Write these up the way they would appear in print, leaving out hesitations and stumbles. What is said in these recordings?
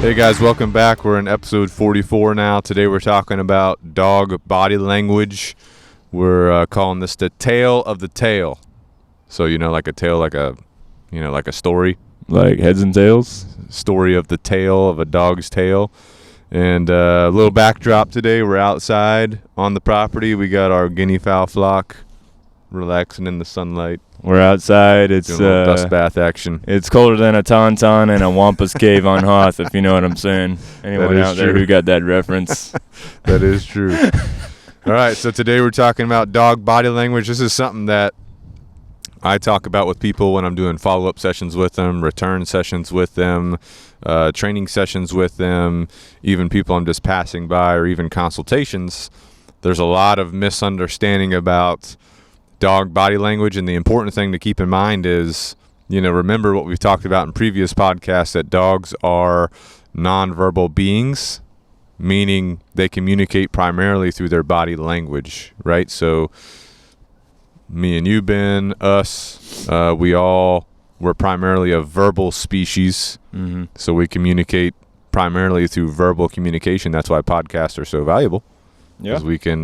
Hey guys, welcome back. We're in episode 44 now. Today we're talking about dog body language. We're calling this the tale of the tail. So, like a tale, like a story. Like heads and tails? Story of the tail of a dog's tail. And a little backdrop today. We're outside on the property. We got our guinea fowl flock relaxing in the sunlight. We're outside. It's doing a little dust bath action. It's colder than a tauntaun in a Wampus cave on Hoth, if you know what I'm saying. Anyone out there who got that reference? That is true. All right, so today we're talking about dog body language. This is something that I talk about with people when I'm doing follow-up sessions with them, return sessions with them, training sessions with them, even people I'm just passing by, or even consultations. There's a lot of misunderstanding about dog body language, and the important thing to keep in mind is, remember what we've talked about in previous podcasts, that dogs are nonverbal beings, meaning they communicate primarily through their body language, right? So me and you, Ben, us, we're primarily a verbal species. Mm-hmm. So we communicate primarily through verbal communication. That's why podcasts are so valuable. Yeah. Because we can,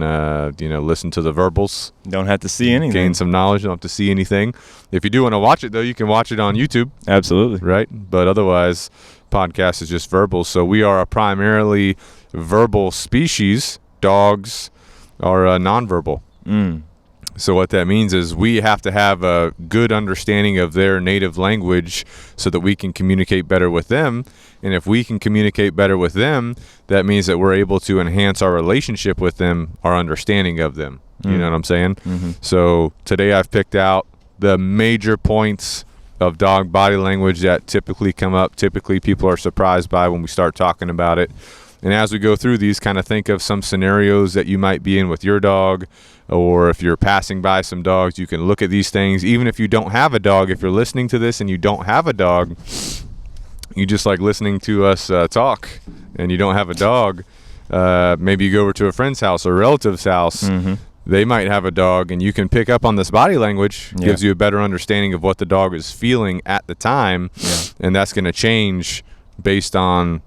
listen to the verbals. Don't have to see anything. Gain some knowledge. Don't have to see anything. If you do want to watch it, though, you can watch it on YouTube. Absolutely. Right? But otherwise, podcast is just verbal. So we are a primarily verbal species. Dogs are nonverbal. So what that means is we have to have a good understanding of their native language so that we can communicate better with them. And if we can communicate better with them, that means that we're able to enhance our relationship with them, our understanding of them. You know what I'm saying? Mm-hmm. So today I've picked out the major points of dog body language that typically come up. Typically people are surprised by when we start talking about it. And as we go through these, kind of think of some scenarios that you might be in with your dog, or if you're passing by some dogs, you can look at these things. Even if you don't have a dog, if you're listening to this and you don't have a dog, you just like listening to us talk, and you don't have a dog, maybe you go over to a friend's house or a relative's house. Mm-hmm. They might have a dog, and you can pick up on this body language. Yeah. Gives you a better understanding of what the dog is feeling at the time, and that's going to change based on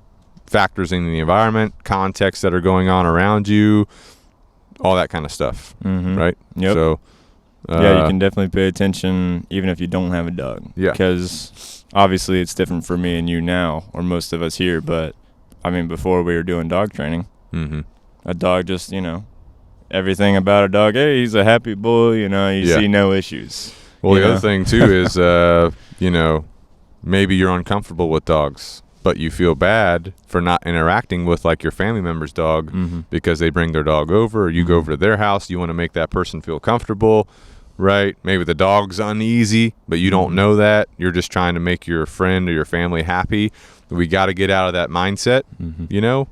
factors in the environment, contexts that are going on around you, all that kind of stuff, right? Yep. So, you can definitely pay attention even if you don't have a dog. Yeah. Because obviously it's different for me and you now, or most of us here, but I mean, before we were doing dog training, a dog just, everything about a dog, hey, he's a happy boy, you see no issues. Well, the other thing too is, maybe you're uncomfortable with dogs, but you feel bad for not interacting with like your family member's dog because they bring their dog over, or you go over to their house. You want to make that person feel comfortable, right? Maybe the dog's uneasy, but you don't know that. You're just trying to make your friend or your family happy. We got to get out of that mindset.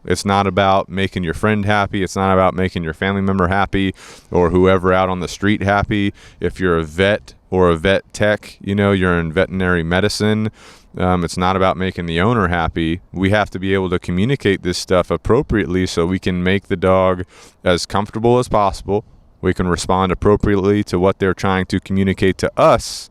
It's not about making your friend happy. It's not about making your family member happy or whoever out on the street happy. If you're a vet or a vet tech, you're in veterinary medicine. It's not about making the owner happy. We have to be able to communicate this stuff appropriately so we can make the dog as comfortable as possible. We can respond appropriately to what they're trying to communicate to us,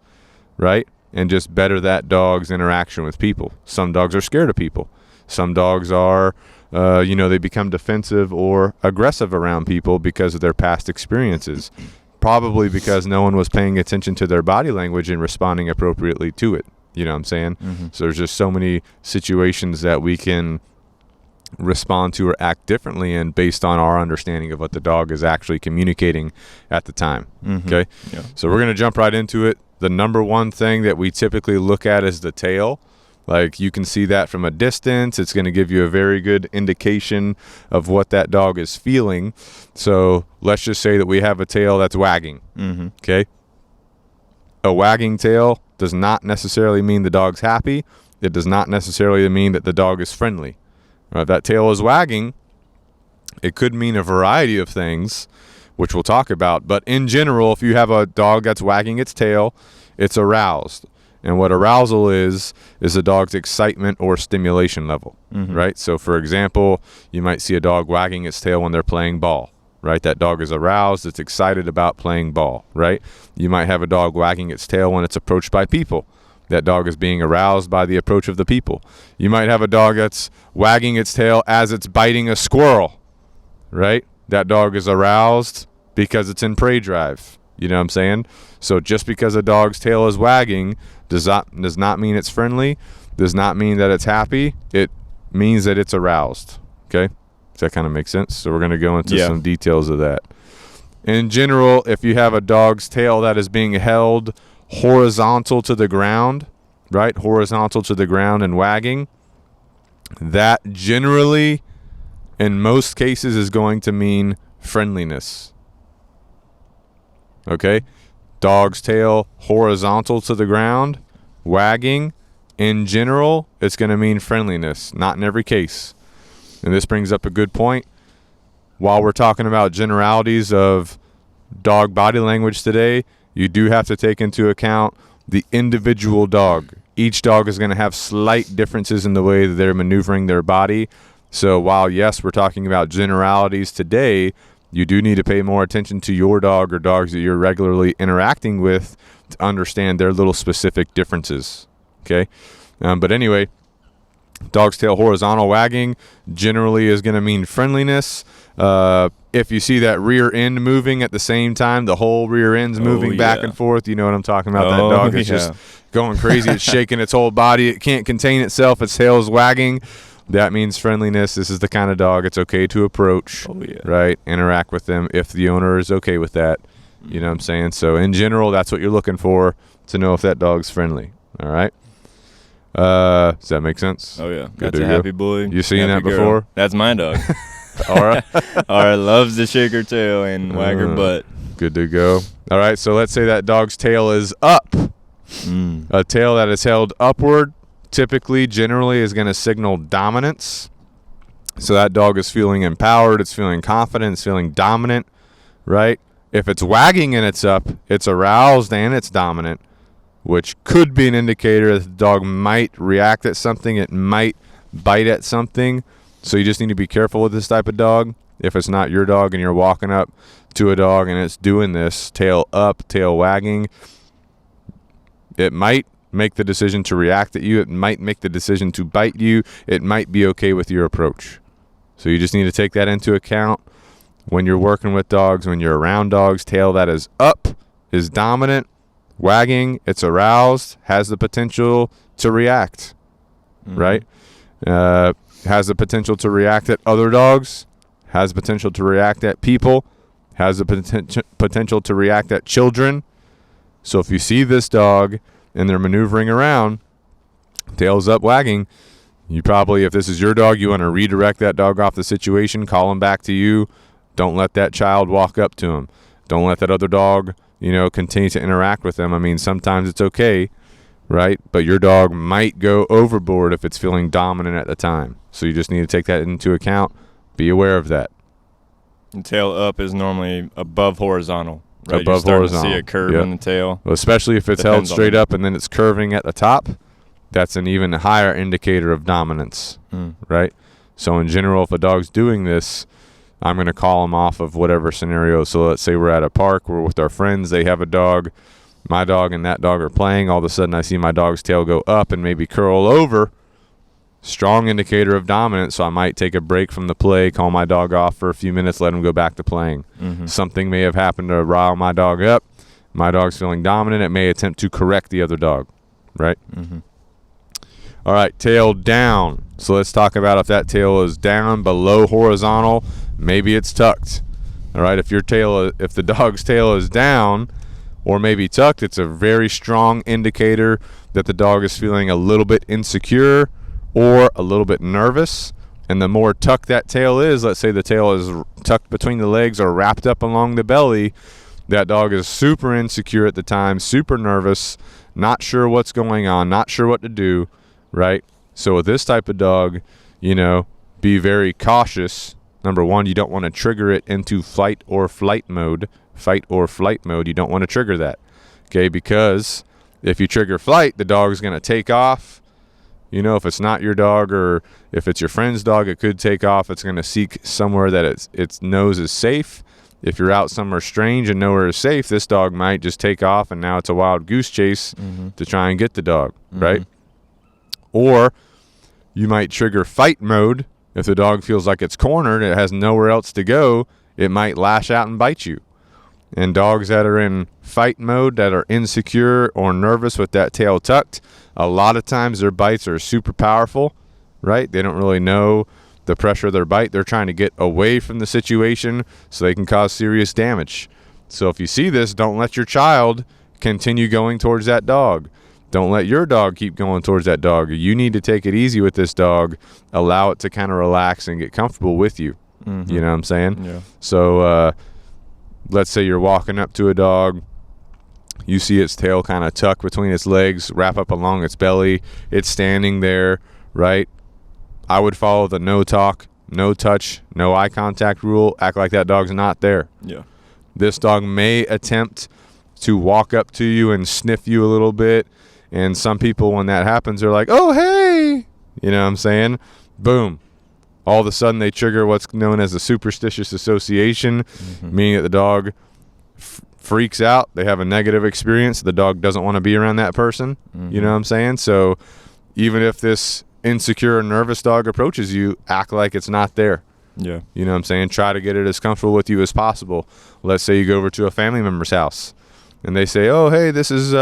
right? And just better that dog's interaction with people. Some dogs are scared of people. Some dogs are, they become defensive or aggressive around people because of their past experiences. Probably because no one was paying attention to their body language and responding appropriately to it. You know what I'm saying? So there's just so many situations that we can respond to or act differently in based on our understanding of what the dog is actually communicating at the time. Okay? Yeah. So we're going to jump right into it. The number one thing that we typically look at is the tail. Like, you can see that from a distance. It's going to give you a very good indication of what that dog is feeling. So let's just say that we have a tail that's wagging. Okay? A wagging tail does not necessarily mean the dog's happy. It does not necessarily mean that the dog is friendly. If that tail is wagging, it could mean a variety of things, which we'll talk about. But in general, if you have a dog that's wagging its tail, it's aroused. And what arousal is the dog's excitement or stimulation level, right? So, for example, you might see a dog wagging its tail when they're playing ball. Right, that dog is aroused, it's excited about playing ball, right? You might have a dog wagging its tail when it's approached by people. That dog is being aroused by the approach of the people. You might have a dog that's wagging its tail as it's biting a squirrel, right? That dog is aroused because it's in prey drive. You know what I'm saying? So just because a dog's tail is wagging does not mean it's friendly, does not mean that it's happy. It means that it's aroused. Okay? Does that kind of make sense? So we're going to go into some details of that. In general, if you have a dog's tail that is being held horizontal to the ground, right? Horizontal to the ground and wagging, that generally, in most cases, is going to mean friendliness. Okay? Dog's tail horizontal to the ground, wagging, in general, it's going to mean friendliness. Not in every case. And this brings up a good point. While we're talking about generalities of dog body language today, you do have to take into account the individual dog. Each dog is going to have slight differences in the way that they're maneuvering their body. So while, yes, we're talking about generalities today, you do need to pay more attention to your dog or dogs that you're regularly interacting with to understand their little specific differences. Okay? But anyway, dog's tail horizontal wagging generally is going to mean friendliness. If you see that rear end moving at the same time, the whole rear end's moving back and forth. You know what I'm talking about? That dog is just going crazy. It's shaking its whole body. It can't contain itself. Its tail's wagging. That means friendliness. This is the kind of dog it's okay to approach, right? Interact with them if the owner is okay with that. You know what I'm saying? So in general, that's what you're looking for to know if that dog's friendly. All right? Does that make sense? Oh, yeah. Good That's a happy boy. You seen that girl. before? That's my dog. Aura? Aura loves to shake her tail and wag her butt. Good to go. All right, so let's say that dog's tail is up. A tail that is held upward typically, generally, is going to signal dominance. So that dog is feeling empowered. It's feeling confident. It's feeling dominant, right? If it's wagging and it's up, it's aroused and it's dominant, which could be an indicator that the dog might react at something. It might bite at something. So you just need to be careful with this type of dog. If it's not your dog and you're walking up to a dog and it's doing this, tail up, tail wagging, it might make the decision to react at you. It might make the decision to bite you. It might be okay with your approach. So you just need to take that into account when you're working with dogs, when you're around dogs. Tail that is up is dominant. Wagging, it's aroused, has the potential to react, right? Has the potential to react at other dogs, has potential to react at people, has the potential to react at children. So if you see this dog and they're maneuvering around, tails up, wagging, you probably, if this is your dog, you want to redirect that dog off the situation, call him back to you. Don't let that child walk up to him. Don't let that other dog, continue to interact with them. I mean, sometimes it's okay, right? But your dog might go overboard if it's feeling dominant at the time. So you just need to take that into account. Be aware of that. And tail up is normally above horizontal, right? Above You're horizontal. To see a curve in the tail. Well, especially if it's held straight up and then it's curving at the top. That's an even higher indicator of dominance, right? So in general, if a dog's doing this, I'm going to call them off of whatever scenario. So let's say we're at a park, we're with our friends, they have a dog, my dog and that dog are playing. All of a sudden I see my dog's tail go up and maybe curl over. Strong indicator of dominance. So I might take a break from the play, call my dog off for a few minutes, let him go back to playing. Something may have happened to rile my dog up. My dog's feeling dominant. It may attempt to correct the other dog, right? All right, tail down. So let's talk about if that tail is down below horizontal, maybe it's tucked. All right, if the dog's tail is down or maybe tucked, it's a very strong indicator that the dog is feeling a little bit insecure or a little bit nervous. And the more tucked that tail is, let's say the tail is tucked between the legs or wrapped up along the belly, that dog is super insecure at the time, super nervous, not sure what's going on, not sure what to do, right? So with this type of dog, be very cautious. Number one, you don't want to trigger it into fight or flight mode. You don't want to trigger that, okay? Because if you trigger flight, the dog is going to take off. If it's not your dog or if it's your friend's dog, it could take off. It's going to seek somewhere that its nose is safe. If you're out somewhere strange and nowhere is safe, this dog might just take off, and now it's a wild goose chase to try and get the dog, right? Or you might trigger fight mode. If the dog feels like it's cornered, it has nowhere else to go, it might lash out and bite you. And dogs that are in fight mode, that are insecure or nervous with that tail tucked, a lot of times their bites are super powerful, right? They don't really know the pressure of their bite. They're trying to get away from the situation so they can cause serious damage. So if you see this, don't let your child continue going towards that dog. Don't let your dog keep going towards that dog. You need to take it easy with this dog, allow it to kind of relax and get comfortable with you. You know what I'm saying? Yeah. So let's say you're walking up to a dog, you see its tail kind of tuck between its legs, wrap up along its belly, it's standing there, right? I would follow the no talk, no touch, no eye contact rule. Act like that dog's not there. Yeah. This dog may attempt to walk up to you and sniff you a little bit. And some people, when that happens, they're like, oh, hey. You know what I'm saying? Boom. All of a sudden, they trigger what's known as a superstitious association, meaning that the dog freaks out. They have a negative experience. The dog doesn't want to be around that person. You know what I'm saying? So even if this insecure, nervous dog approaches you, act like it's not there. Yeah. You know what I'm saying? Try to get it as comfortable with you as possible. Let's say you go over to a family member's house and they say, oh, hey, this is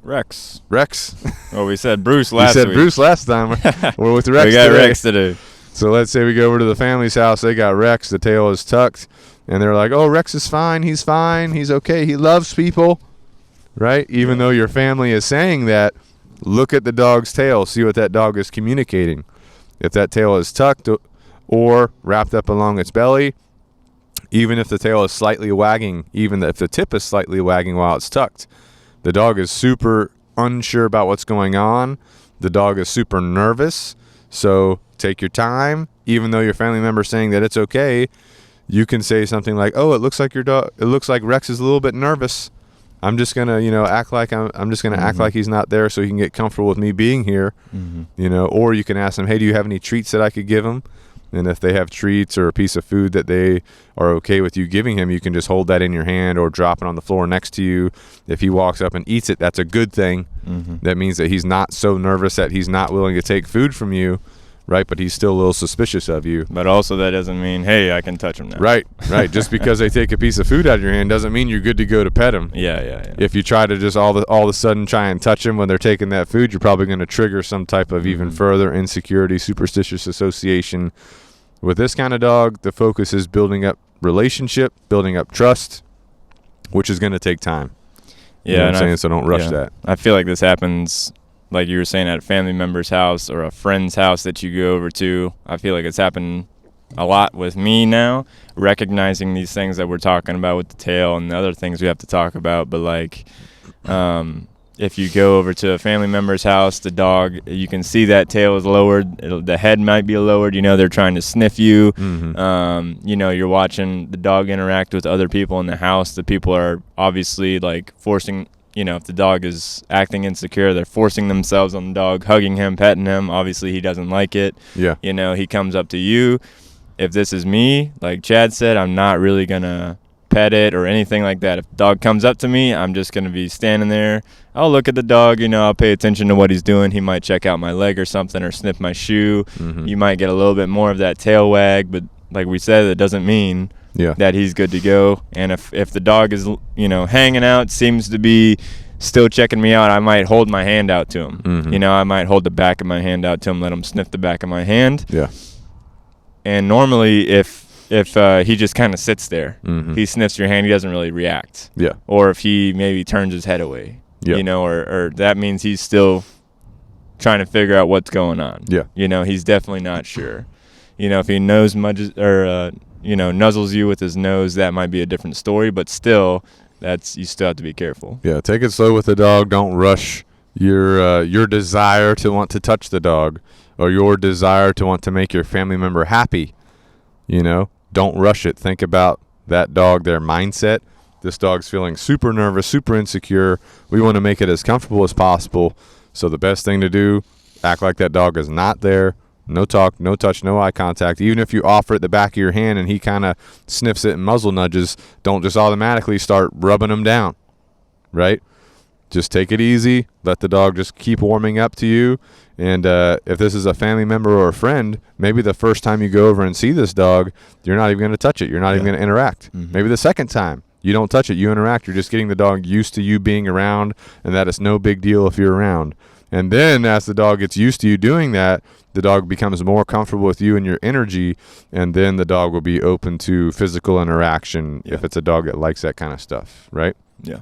Rex. Rex. Oh, we said Bruce last week. We said Bruce last time. We're with Rex we got today. Rex today. So let's say we go over to the family's house. They got Rex. The tail is tucked. And they're like, oh, Rex is fine. He's fine. He's okay. He loves people. Right? Even though your family is saying that, look at the dog's tail. See what that dog is communicating. If that tail is tucked or wrapped up along its belly, even if the tail is slightly wagging, even if the tip is slightly wagging while it's tucked, the dog is super unsure about what's going on. The dog is super nervous. So take your time. Even though your family member is saying that it's okay, you can say something like, oh, it looks like Rex is a little bit nervous. I'm just going to, act like I'm just going to act like he's not there so he can get comfortable with me being here. Or you can ask them, hey, do you have any treats that I could give him? And if they have treats or a piece of food that they are okay with you giving him, you can just hold that in your hand or drop it on the floor next to you. If he walks up and eats it, that's a good thing. That means that he's not so nervous that he's not willing to take food from you, right? But he's still a little suspicious of you. But also that doesn't mean, hey, I can touch him now. Right. Just because they take a piece of food out of your hand doesn't mean you're good to go to pet him. Yeah. If you try to just all of a sudden try and touch him when they're taking that food, you're probably going to trigger some type of even further insecurity, superstitious association. With this kind of dog, the focus is building up relationship, building up trust, which is going to take time. You know what I'm saying? So don't rush that. I feel like this happens, like you were saying, at a family member's house or a friend's house that you go over to. I feel like it's happened a lot with me now, recognizing these things that we're talking about with the tail and the other things we have to talk about. But like, if you go over to a family member's house, the dog, you can see that tail is lowered. The head might be lowered. They're trying to sniff you. You're watching the dog interact with other people in the house. The people are obviously like forcing, if the dog is acting insecure, they're forcing themselves on the dog, hugging him, petting him. Obviously, he doesn't like it. Yeah. He comes up to you. If this is me, like Chad said, I'm not really going to pet it or anything like that. If the dog comes up to me, I'm just going to be standing there. I'll look at the dog, I'll pay attention to what he's doing. He might check out my leg or something or sniff my shoe. You might get a little bit more of that tail wag, but like we said, it doesn't mean that he's good to go. And if the dog is, hanging out, seems to be still checking me out, I might hold my hand out to him. I might hold the back of my hand out to him, let him sniff the back of my hand. Yeah. And normally if he just kind of sits there, he sniffs your hand, he doesn't really react. Yeah. Or if he maybe turns his head away, or that means he's still trying to figure out what's going on. Yeah. He's definitely not sure. If he nuzzles you with his nose, that might be a different story, but still, you still have to be careful. Yeah, take it slow with the dog. Don't rush your desire to want to touch the dog or your desire to want to make your family member happy. Don't rush it. Think about that dog, their mindset. This dog's feeling super nervous, super insecure. We want to make it as comfortable as possible. So the best thing to do, act like that dog is not there. No talk, no touch, no eye contact. Even if you offer it the back of your hand and he kind of sniffs it and muzzle nudges, don't just automatically start rubbing him down, right? Just take it easy. Let the dog just keep warming up to you. And if this is a family member or a friend, maybe the first time you go over and see this dog, you're not even going to touch it. You're not even going to interact. Maybe the second time, you don't touch it. You interact. You're just getting the dog used to you being around, and that it's no big deal if you're around. And then as the dog gets used to you doing that, the dog becomes more comfortable with you and your energy, and then the dog will be open to physical interaction if it's a dog that likes that kind of stuff, right? Yeah.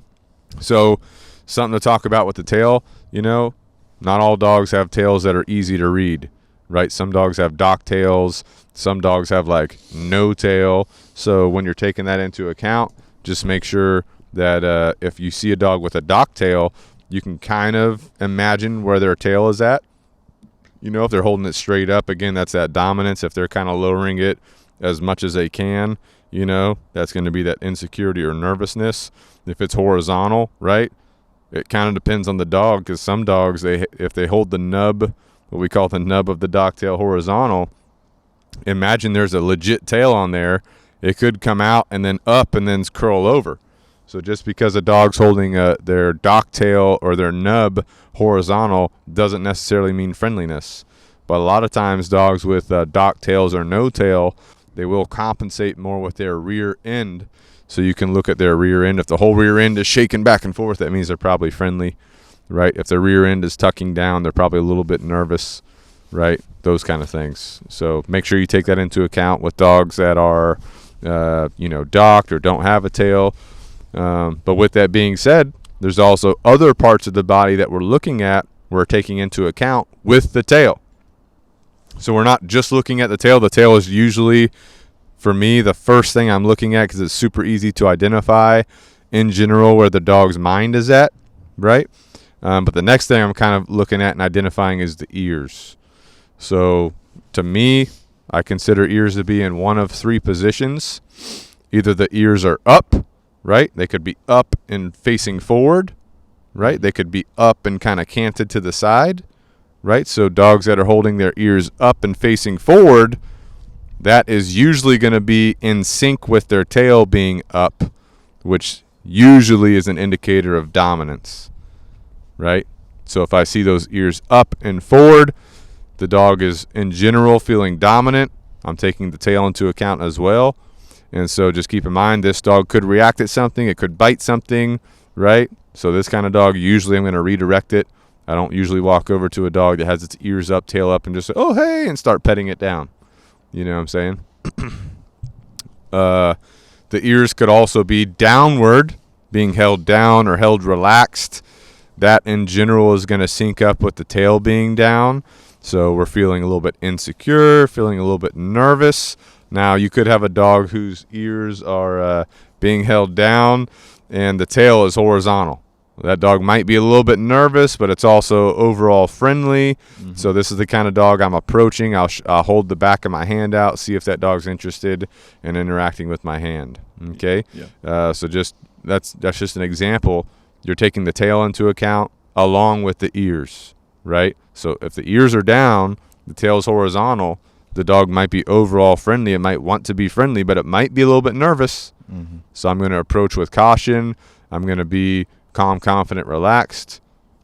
So something to talk about with the tail, not all dogs have tails that are easy to read, right? Some dogs have dock tails. Some dogs have like no tail. So when you're taking that into account, just make sure that if you see a dog with a dock tail, you can kind of imagine where their tail is at. If they're holding it straight up, again, that's that dominance. If they're kind of lowering it as much as they can, that's going to be that insecurity or nervousness. If it's horizontal, right? It kind of depends on the dog, because some dogs, if they hold the nub, what we call the nub of the dock tail horizontal, imagine there's a legit tail on there. It could come out and then up and then curl over. So just because a dog's holding their dock tail or their nub horizontal doesn't necessarily mean friendliness. But a lot of times dogs with dock tails or no tail, they will compensate more with their rear end. So you can look at their rear end. If the whole rear end is shaking back and forth, that means they're probably friendly, right? If their rear end is tucking down, they're probably a little bit nervous, right? Those kind of things. So make sure you take that into account with dogs that are, docked or don't have a tail. But with that being said, there's also other parts of the body that we're taking into account with the tail. So we're not just looking at the tail. The tail is usually, for me, the first thing I'm looking at, because it's super easy to identify in general where the dog's mind is at, right? But the next thing I'm kind of looking at and identifying is the ears. So to me, I consider ears to be in one of three positions. Either the ears are up, right? They could be up and facing forward, right? They could be up and kind of canted to the side, right? So dogs that are holding their ears up and facing forward, that is usually going to be in sync with their tail being up, which usually is an indicator of dominance, right? So if I see those ears up and forward, the dog is in general feeling dominant. I'm taking the tail into account as well. And so just keep in mind, this dog could react at something. It could bite something, right? So this kind of dog, usually I'm going to redirect it. I don't usually walk over to a dog that has its ears up, tail up, and just say, oh, hey, and start petting it down. You know what I'm saying? The ears could also be downward, being held down or held relaxed. That in general is going to sync up with the tail being down. So we're feeling a little bit insecure, feeling a little bit nervous. Now, you could have a dog whose ears are being held down and the tail is horizontal. That dog might be a little bit nervous, but it's also overall friendly. Mm-hmm. So this is the kind of dog I'm approaching. I'll hold the back of my hand out, see if that dog's interested in interacting with my hand. Okay? Yeah. So that's just an example. You're taking the tail into account along with the ears, right? So if the ears are down, the tail's horizontal, the dog might be overall friendly. It might want to be friendly, but it might be a little bit nervous. Mm-hmm. So I'm going to approach with caution. I'm going to be calm, confident, relaxed,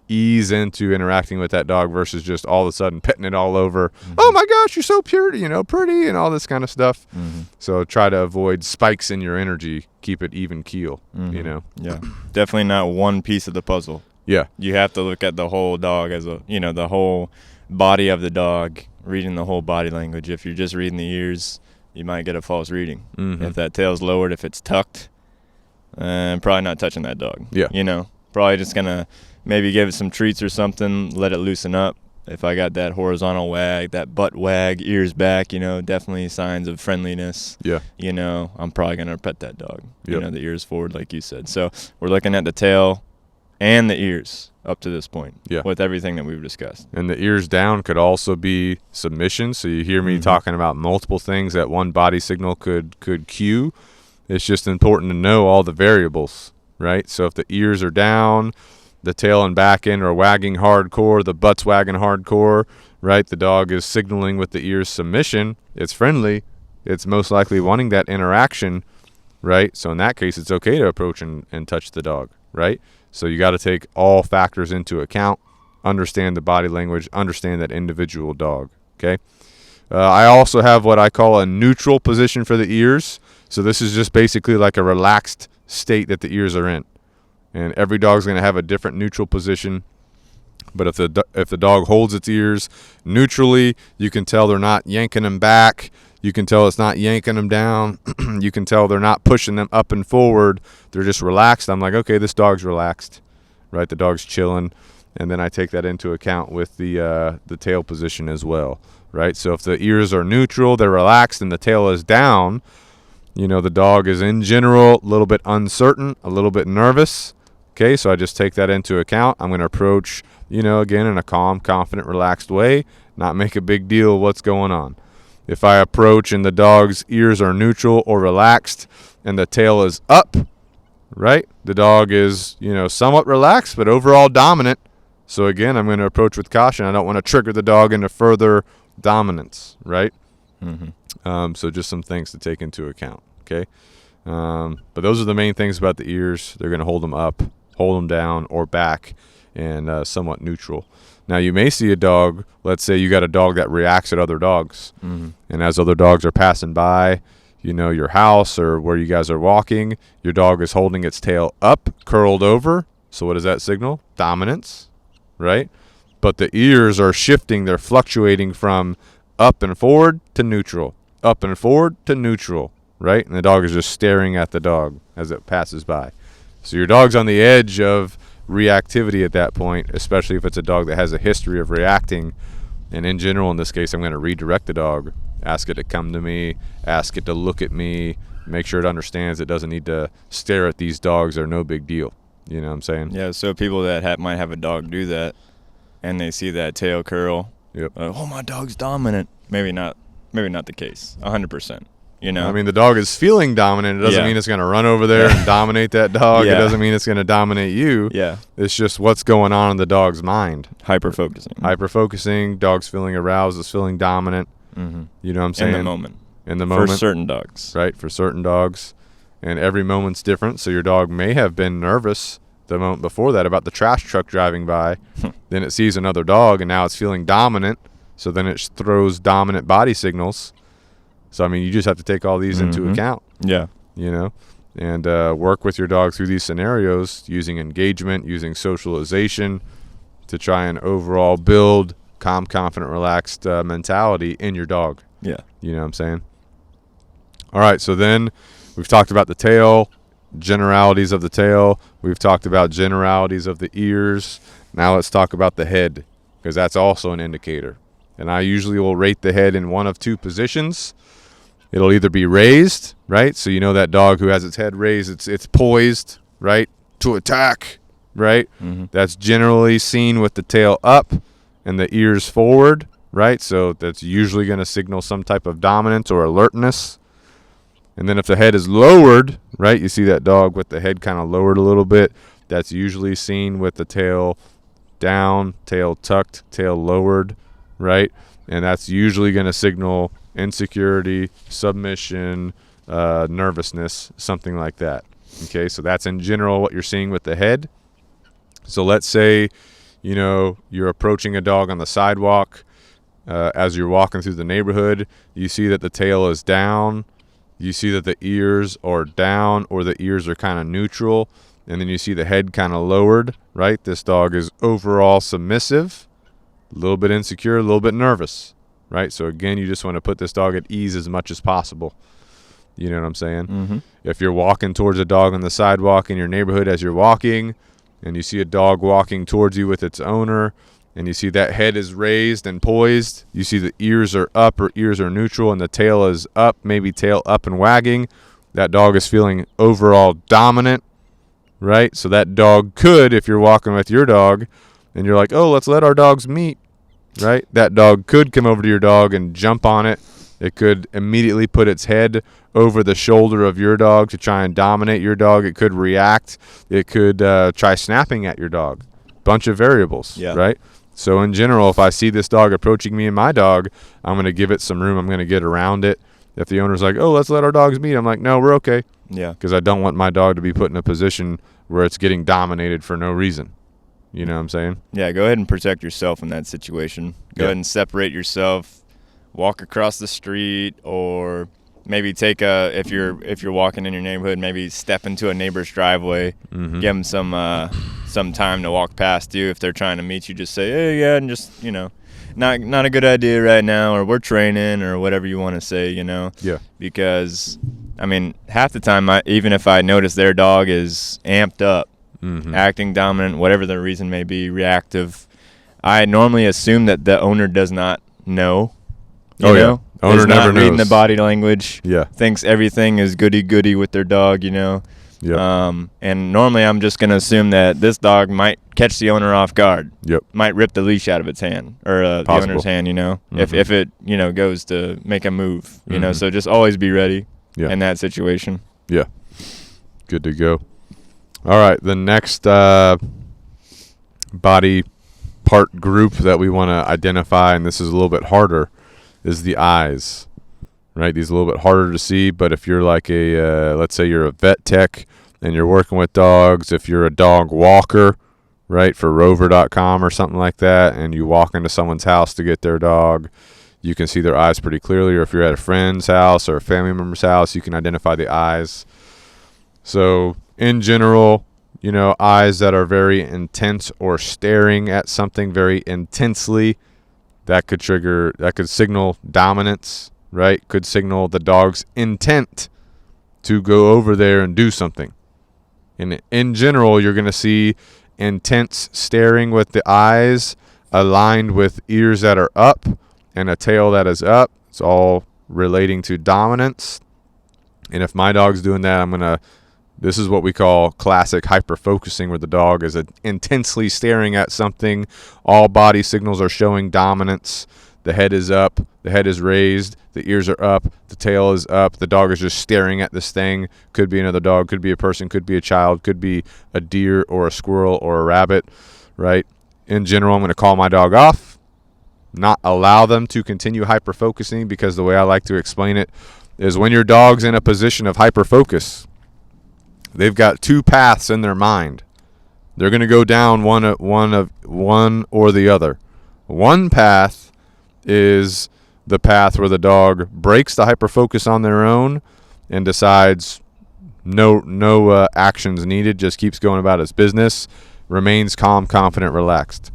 ease into interacting with that dog versus just all of a sudden petting it all over. Mm-hmm. Oh my gosh, you're so pretty, pretty and all this kind of stuff. Mm-hmm. So try to avoid spikes in your energy. Keep it even keel, Yeah, definitely not one piece of the puzzle. Yeah. You have to look at the whole dog as the whole body of the dog, reading the whole body language. If you're just reading the ears, you might get a false reading. Mm-hmm. If that tail's lowered, if it's tucked, probably not touching that dog. Yeah. Probably just going to maybe give it some treats or something, let it loosen up. If I got that horizontal wag, that butt wag, ears back, definitely signs of friendliness. Yeah. I'm probably going to pet that dog. Yep. The ears forward, like you said. So we're looking at the tail and the ears up to this point with everything that we've discussed. And the ears down could also be submission. So you hear me talking about multiple things that one body signal could cue. It's just important to know all the variables, right? So if the ears are down, the tail and back end are wagging hardcore, the butt's wagging hardcore, right? The dog is signaling with the ears submission. It's friendly. It's most likely wanting that interaction, right? So in that case, it's okay to approach and touch the dog, right? So you got to take all factors into account, understand the body language, understand that individual dog, okay? I also have what I call a neutral position for the ears. So this is just basically like a relaxed state that the ears are in. And every dog's going to have a different neutral position. But if the dog holds its ears neutrally, you can tell they're not yanking them back. You can tell it's not yanking them down. You can tell they're not pushing them up and forward. They're just relaxed. I'm like, okay, this dog's relaxed, right? The dog's chilling. And then I take that into account with the tail position as well, right? So if the ears are neutral, they're relaxed, and the tail is down, the dog is in general a little bit uncertain, a little bit nervous. Okay, so I just take that into account. I'm going to approach, again, in a calm, confident, relaxed way, not make a big deal of what's going on. If I approach and the dog's ears are neutral or relaxed and the tail is up, right, the dog is, somewhat relaxed but overall dominant. So, again, I'm going to approach with caution. I don't want to trigger the dog into further dominance, right? Mm-hmm. So just some things to take into account, okay? But those are the main things about the ears. They're going to hold them up, hold them down, or back, and somewhat neutral. Now, you may see a dog, let's say you got a dog that reacts at other dogs. Mm-hmm. And as other dogs are passing by, your house or where you guys are walking, your dog is holding its tail up, curled over. So what does that signal? Dominance, right? But the ears are shifting. They're fluctuating from up and forward to neutral, up and forward to neutral, right? And the dog is just staring at the dog as it passes by. So your dog's on the edge of reactivity at that point, especially if it's a dog that has a history of reacting. And in general, in this case, I'm going to redirect the dog, ask it to come to me, ask it to look at me, make sure it understands it doesn't need to stare at these dogs. They're no big deal. You know what I'm saying? Yeah, so people that might have a dog do that, and they see that tail curl, yep. Oh, my dog's dominant. Maybe not the case, 100%. I mean, the dog is feeling dominant. It doesn't mean it's going to run over there and dominate that dog. It doesn't mean it's going to dominate you. Yeah. It's just what's going on in the dog's mind. Hyper-focusing. Dog's feeling aroused, is feeling dominant. Mm-hmm. You know what I'm saying? In the moment. For certain dogs. Right, for certain dogs. And every moment's different. So your dog may have been nervous the moment before that about the trash truck driving by. Then it sees another dog, and now it's feeling dominant. So then it throws dominant body signals. So, I mean, you just have to take all these into account. Yeah. And work with your dog through these scenarios using engagement, using socialization to try and overall build calm, confident, relaxed mentality in your dog. Yeah. You know what I'm saying? All right, so then we've talked about the tail, generalities of the tail. We've talked about generalities of the ears. Now let's talk about the head, because that's also an indicator. And I usually will rate the head in one of two positions. It'll either be raised, right? So that dog who has its head raised, it's poised, right, to attack, right? Mm-hmm. That's generally seen with the tail up and the ears forward, right? So that's usually going to signal some type of dominance or alertness. And then if the head is lowered, right, you see that dog with the head kind of lowered a little bit, that's usually seen with the tail down, tail tucked, tail lowered, right? And that's usually going to signal insecurity, submission, nervousness, something like that. Okay, so that's in general what you're seeing with the head. So let's say, you're approaching a dog on the sidewalk. As you're walking through the neighborhood, you see that the tail is down. You see that the ears are down, or the ears are kind of neutral. And then you see the head kind of lowered, right? This dog is overall submissive, a little bit insecure, a little bit nervous. Right? So, again, you just want to put this dog at ease as much as possible. You know what I'm saying? Mm-hmm. If you're walking towards a dog on the sidewalk in your neighborhood as you're walking, and you see a dog walking towards you with its owner, and you see that head is raised and poised, you see the ears are up or ears are neutral, and the tail is up, maybe tail up and wagging, that dog is feeling overall dominant, right? So that dog could, if you're walking with your dog, and you're like, oh, let's let our dogs meet, right? That dog could come over to your dog and jump on it. It could immediately put its head over the shoulder of your dog to try and dominate your dog. It could react. It could try snapping at your dog. Bunch of variables, right? So in general, if I see this dog approaching me and my dog, I'm going to give it some room. I'm going to get around it. If the owner's like, oh, let's let our dogs meet, I'm like, no, we're okay. Yeah. Because I don't want my dog to be put in a position where it's getting dominated for no reason. You know what I'm saying? Yeah, go ahead and protect yourself in that situation. Go ahead and separate yourself. Walk across the street, or maybe take if you're walking in your neighborhood, maybe step into a neighbor's driveway. Give them some time to walk past you. If they're trying to meet you, just say, hey, yeah, and just, not a good idea right now, or we're training, or whatever you want to say, Yeah. Because, half the time, even if I notice their dog is amped up, acting dominant, whatever the reason may be, reactive, I normally assume that the owner does not know. You know? Owner never not reading knows. the body language. Yeah. Thinks everything is goody-goody with their dog, Yeah. And normally I'm just going to assume that this dog might catch the owner off guard. Yep. Might rip the leash out of its hand, or the owner's hand, if it, goes to make a move, So just always be ready in that situation. Yeah. Good to go. All right. The next body part group that we want to identify, and this is a little bit harder, is the eyes. Right? These are a little bit harder to see, but if you're like let's say you're a vet tech and you're working with dogs, if you're a dog walker, right, for rover.com or something like that, and you walk into someone's house to get their dog, you can see their eyes pretty clearly. Or if you're at a friend's house or a family member's house, you can identify the eyes. So in general, eyes that are very intense or staring at something very intensely, that could signal dominance, right? Could signal the dog's intent to go over there and do something. And in general, you're going to see intense staring with the eyes aligned with ears that are up and a tail that is up. It's all relating to dominance. And if my dog's doing that, this is what we call classic hyper-focusing, where the dog is intensely staring at something. All body signals are showing dominance. The head is up, the head is raised, the ears are up, the tail is up. The dog is just staring at this thing. Could be another dog, could be a person, could be a child, could be a deer or a squirrel or a rabbit, right? In general, I'm going to call my dog off, not allow them to continue hyper-focusing, because the way I like to explain it is when your dog's in a position of hyper-focus, they've got two paths in their mind. They're going to go down one or the other. One path is the path where the dog breaks the hyperfocus on their own and decides no actions needed, just keeps going about its business, remains calm, confident, relaxed.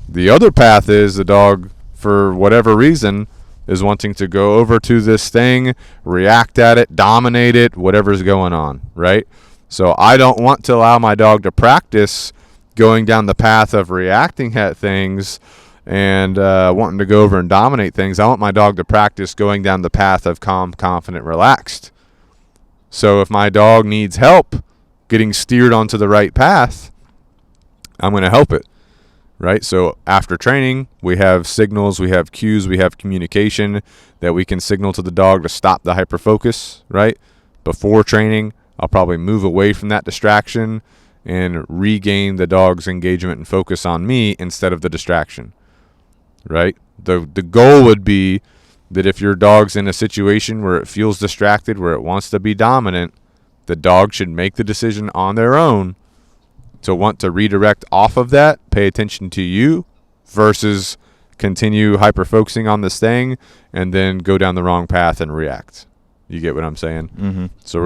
The other path is the dog, for whatever reason, is wanting to go over to this thing, react at it, dominate it, whatever's going on, right? So I don't want to allow my dog to practice going down the path of reacting at things and wanting to go over and dominate things. I want my dog to practice going down the path of calm, confident, relaxed. So if my dog needs help getting steered onto the right path, I'm going to help it, right? So after training, we have signals, we have cues, we have communication that we can signal to the dog to stop the hyperfocus, right? Before training, I'll probably move away from that distraction and regain the dog's engagement and focus on me instead of the distraction, right? The goal would be that if your dog's in a situation where it feels distracted, where it wants to be dominant, the dog should make the decision on their own to want to redirect off of that, pay attention to you, versus continue hyper-focusing on this thing and then go down the wrong path and react. You get what I'm saying? Mm-hmm. So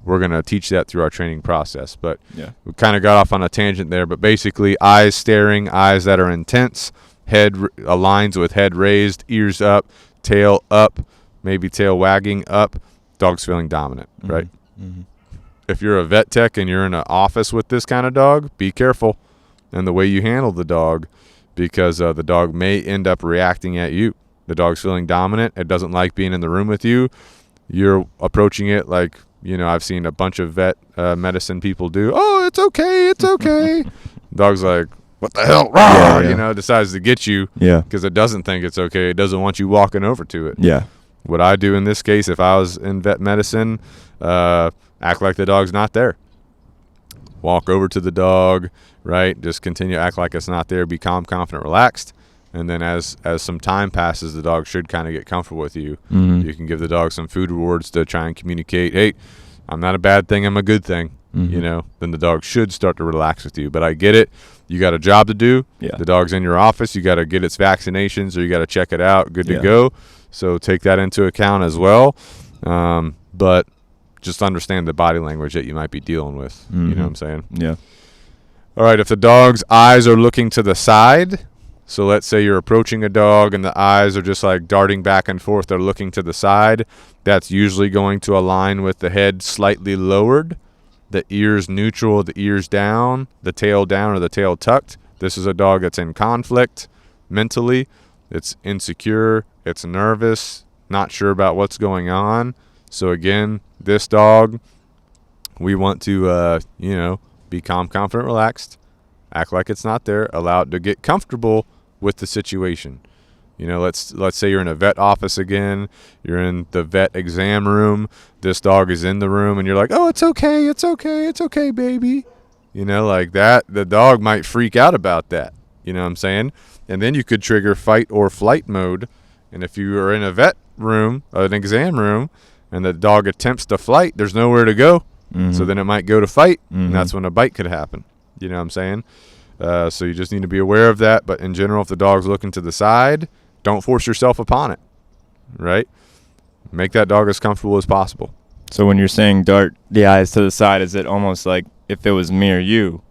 we're gonna teach that through our training process. But yeah, we kind of got off on a tangent there. But basically, eyes staring, eyes that are intense, head aligns with head raised, ears up, tail up, maybe tail wagging up. Dog's feeling dominant, mm-hmm. right? Mm-hmm. If you're a vet tech and you're in an office with this kind of dog, be careful in the way you handle the dog, because the dog may end up reacting at you. The dog's feeling dominant. It doesn't like being in the room with you. You're approaching it like, I've seen a bunch of vet medicine people do. Oh, it's okay. It's okay. Dog's like, what the hell? Yeah. Decides to get you because it doesn't think it's okay. It doesn't want you walking over to it. Yeah. What I do in this case, if I was in vet medicine, act like the dog's not there. Walk over to the dog, right? Just continue to act like it's not there. Be calm, confident, relaxed. And then as some time passes, the dog should kind of get comfortable with you. Mm-hmm. You can give the dog some food rewards to try and communicate, hey, I'm not a bad thing, I'm a good thing. Mm-hmm. Then the dog should start to relax with you. But I get it. You got a job to do. Yeah. The dog's in your office. You got to get its vaccinations or you got to check it out. Good to go. So take that into account as well. But just understand the body language that you might be dealing with. Mm-hmm. You know what I'm saying? Yeah. All right. If the dog's eyes are looking to the side, so let's say you're approaching a dog and the eyes are just like darting back and forth. They're looking to the side. That's usually going to align with the head slightly lowered, the ears neutral, the ears down, the tail down or the tail tucked. This is a dog that's in conflict mentally. It's insecure. It's nervous, not sure about what's going on. So again, this dog, we want to, be calm, confident, relaxed, act like it's not there, allow it to get comfortable with the situation. Let's say you're in a vet office again, you're in the vet exam room, this dog is in the room and you're like, oh, it's okay, baby. Like that, the dog might freak out about that. You know what I'm saying? And then you could trigger fight or flight mode. And if you are in a vet room, an exam room, and the dog attempts to flight, there's nowhere to go. Mm-hmm. So then it might go to fight, and that's when a bite could happen. You know what I'm saying? So you just need to be aware of that. But in general, if the dog's looking to the side, don't force yourself upon it, right? Make that dog as comfortable as possible. So when you're saying dart the eyes to the side, is it almost like if it was me or you,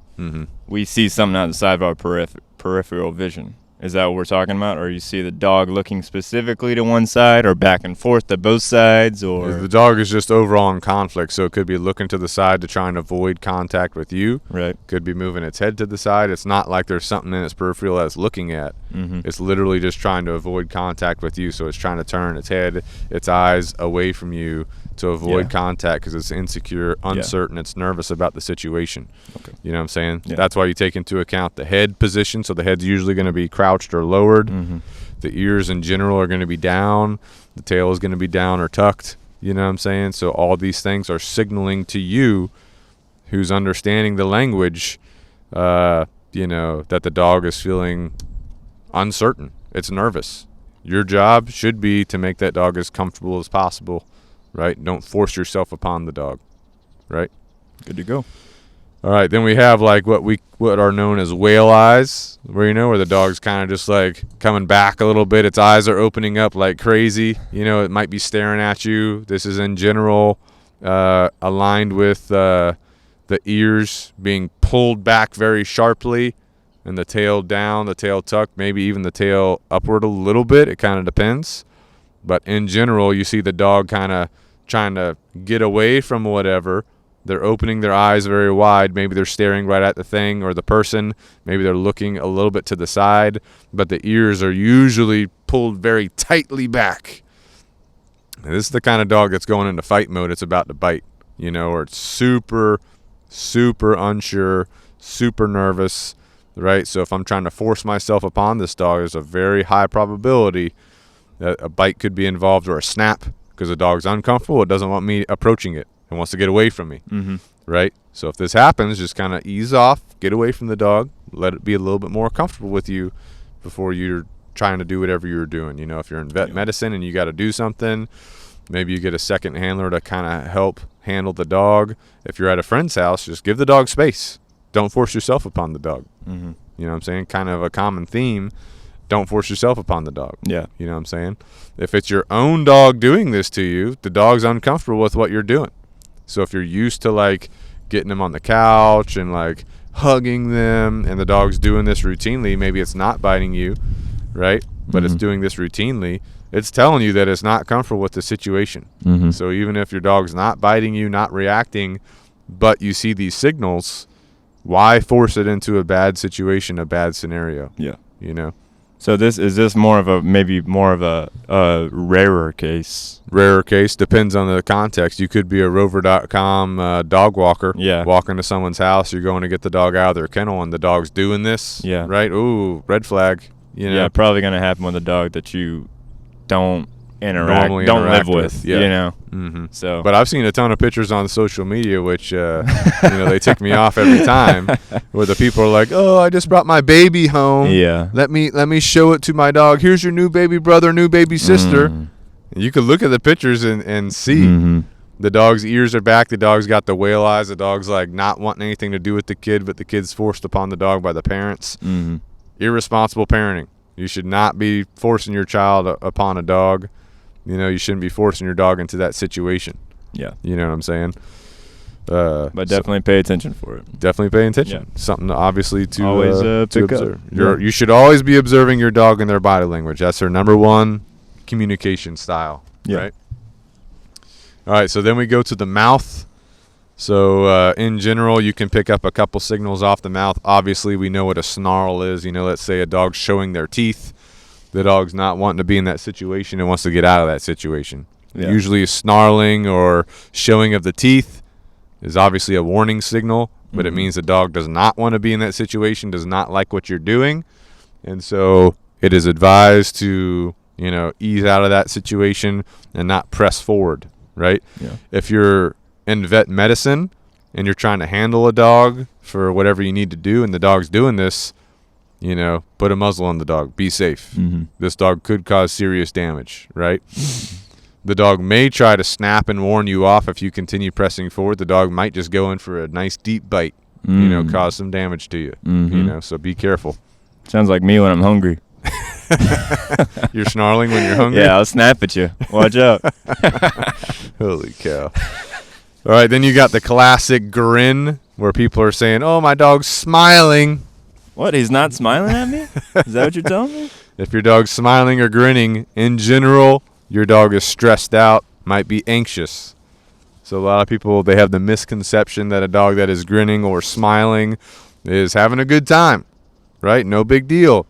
we see something out the side of our peripheral vision? Is that what we're talking about? Or you see the dog looking specifically to one side or back and forth to both sides? Or the dog is just overall in conflict, so it could be looking to the side to try and avoid contact with you. Right. Could be moving its head to the side. It's not like there's something in its peripheral that it's looking at. It's literally just trying to avoid contact with you, so it's trying to turn its head, its eyes away from you to avoid contact because it's insecure, uncertain, it's nervous about the situation. Okay. You know what I'm saying? Yeah. That's why you take into account the head position, so the head's usually going to be crouched or lowered. The ears in general are going to be down. The tail is going to be down or tucked. You know what I'm saying? So all these things are signaling to you, who's understanding the language, that the dog is feeling uncertain. It's nervous. Your job should be to make that dog as comfortable as possible, right? Don't force yourself upon the dog, right? Good to go. All right, then we have like what are known as whale eyes, where the dog's kind of just like coming back a little bit. Its eyes are opening up like crazy. It might be staring at you. This is in general aligned with the ears being pulled back very sharply, and the tail down, the tail tucked, maybe even the tail upward a little bit. It kind of depends. But in general, you see the dog kind of trying to get away from whatever. They're opening their eyes very wide. Maybe they're staring right at the thing or the person. Maybe they're looking a little bit to the side. But the ears are usually pulled very tightly back. And this is the kind of dog that's going into fight mode. It's about to bite, or it's super, super unsure, super nervous, right? So if I'm trying to force myself upon this dog, there's a very high probability that a bite could be involved or a snap because the dog's uncomfortable. It doesn't want me approaching it. It wants to get away from me, right? So if this happens, just kind of ease off, get away from the dog, let it be a little bit more comfortable with you before you're trying to do whatever you're doing. If you're in vet medicine and you got to do something, maybe you get a second handler to kind of help handle the dog. If you're at a friend's house, just give the dog space. Don't force yourself upon the dog. You know what I'm saying? Kind of a common theme. Don't force yourself upon the dog. Yeah. You know what I'm saying? If it's your own dog doing this to you, the dog's uncomfortable with what you're doing. So if you're used to like getting them on the couch and like hugging them and the dog's doing this routinely, maybe it's not biting you, right? But it's doing this routinely. It's telling you that it's not comfortable with the situation. So even if your dog's not biting you, not reacting, but you see these signals, why force it into a bad situation, a bad scenario? Yeah. So is this more of a rarer case? Rarer case, depends on the context. You could be a rover.com dog walker. Yeah. Walking to someone's house, you're going to get the dog out of their kennel and the dog's doing this. Yeah. Right? Ooh, red flag. Yeah, probably going to happen with a dog that you don't don't live with. Yeah. You know. Mm-hmm. So, but I've seen a ton of pictures on social media, which they tick me off every time, where the people are like, "Oh, I just brought my baby home. Yeah. Let me show it to my dog. Here's your new baby brother, new baby sister." Mm. You can look at the pictures and see the dog's ears are back. The dog's got the whale eyes. The dog's like not wanting anything to do with the kid, but the kid's forced upon the dog by the parents. Mm-hmm. Irresponsible parenting. You should not be forcing your child upon a dog. You shouldn't be forcing your dog into that situation. Yeah. You know what I'm saying? But definitely pay attention for it. Definitely pay attention. Yeah. Something obviously to always to pick observe. up. You should always be observing your dog and their body language. That's their number one communication style. Yeah. Right? All right, so then we go to the mouth. So in general, you can pick up a couple signals off the mouth. Obviously, we know what a snarl is. Let's say a dog's showing their teeth. The dog's not wanting to be in that situation and wants to get out of that situation. Yeah. Usually snarling or showing of the teeth is obviously a warning signal, but it means the dog does not want to be in that situation, does not like what you're doing. And so it is advised to, ease out of that situation and not press forward, right? Yeah. If you're in vet medicine and you're trying to handle a dog for whatever you need to do and the dog's doing this, put a muzzle on the dog. Be safe. Mm-hmm. This dog could cause serious damage, right? The dog may try to snap and warn you off if you continue pressing forward. The dog might just go in for a nice deep bite, cause some damage to you, so be careful. Sounds like me when I'm hungry. You're snarling when you're hungry? Yeah, I'll snap at you. Watch out. Holy cow. All right, then you got the classic grin where people are saying, "Oh, my dog's smiling." What? He's not smiling at me? Is that what you're telling me? If your dog's smiling or grinning, in general, your dog is stressed out, might be anxious. So a lot of people, they have the misconception that a dog that is grinning or smiling is having a good time, right? No big deal.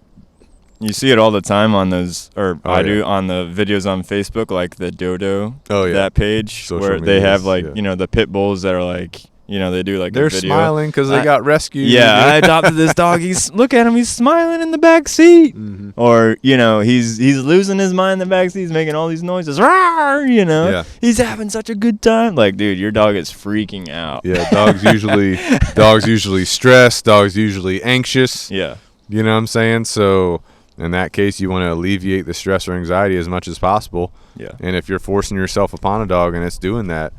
You see it all the time on those, do on the videos on Facebook, like the Dodo, that page, Social where they have medias, the pit bulls that are like, they do like they're a video. smiling because they got rescued. Yeah, I adopted this dog. Look at him. He's smiling in the back seat. Mm-hmm. Or, he's losing his mind in the back seat. He's making all these noises. Rawr, Yeah. He's having such a good time. Like, dude, your dog is freaking out. Yeah, dogs usually stressed. Dogs usually anxious. Yeah. You know what I'm saying? So in that case, you want to alleviate the stress or anxiety as much as possible. Yeah. And if you're forcing yourself upon a dog and it's doing that,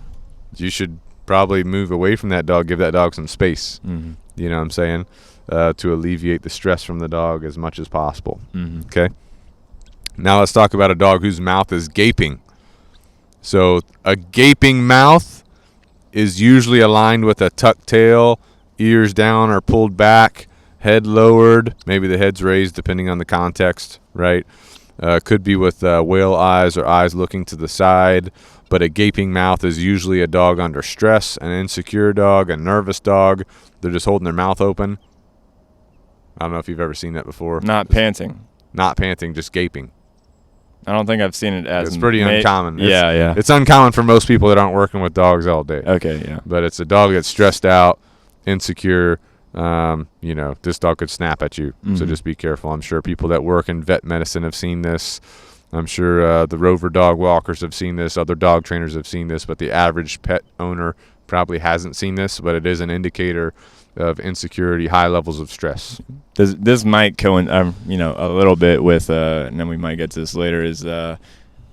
you should probably move away from that dog, give that dog some space. Mm-hmm. You know what I'm saying? To alleviate the stress from the dog as much as possible. Mm-hmm. Okay? Now let's talk about a dog whose mouth is gaping. So a gaping mouth is usually aligned with a tucked tail, ears down or pulled back, head lowered, maybe the head's raised depending on the context, right? Could be with whale eyes or eyes looking to the side. But a gaping mouth is usually a dog under stress, an insecure dog, a nervous dog. They're just holding their mouth open. I don't know if you've ever seen that before. Not panting. Not panting, just gaping. I don't think I've seen it as... It's pretty uncommon. Yeah. It's uncommon for most people that aren't working with dogs all day. Okay, yeah. But it's a dog that's stressed out, insecure. This dog could snap at you. Mm-hmm. So just be careful. I'm sure people that work in vet medicine have seen this. I'm sure the Rover dog walkers have seen this. Other dog trainers have seen this. But the average pet owner probably hasn't seen this. But it is an indicator of insecurity, high levels of stress. This might coincide, a little bit with, and then we might get to this later, is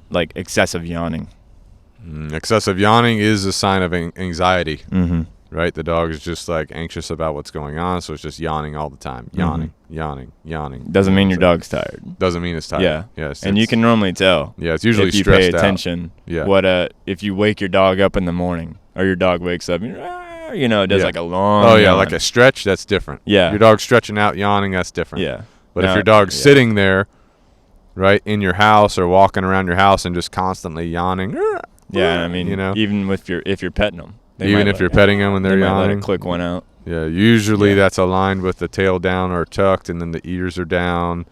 like excessive yawning. Excessive yawning is a sign of anxiety. Mm-hmm. Right? The dog is just like anxious about what's going on, so it's just yawning all the time. Yawning. Doesn't mean your dog's tired. Doesn't mean it's tired. Yeah. And you can normally tell. Yeah, it's usually if you stressed pay attention. Out. Yeah. What if you wake your dog up in the morning, or your dog wakes up, it does like a long. Oh yeah, yawn. like a stretch. That's different. Yeah. Your dog's stretching out, yawning. That's different. Yeah. But if your dog's sitting there, right in your house or walking around your house and just constantly yawning. Yeah, I mean, even if you're petting them. Even if you're petting them and they're yawning, let it click one out. Yeah, usually that's aligned with the tail down or tucked, and then the ears are down.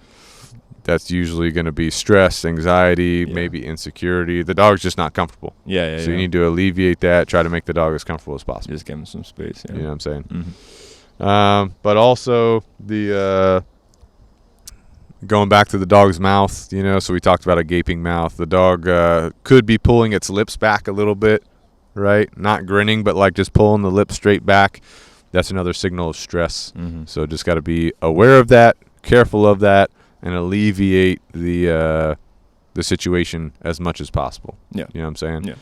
That's usually going to be stress, anxiety, maybe insecurity. The dog's just not comfortable. Yeah. So you need to alleviate that. Try to make the dog as comfortable as possible. Just give him some space. Yeah. You know what I'm saying? Mm-hmm. But also the Going back to the dog's mouth, so we talked about a gaping mouth. The dog could be pulling its lips back a little bit, right? Not grinning, but like just pulling the lips straight back. That's another signal of stress. Mm-hmm. So just got to be aware of that, careful of that, and alleviate the situation as much as possible. Yeah. You know what I'm saying? Yeah.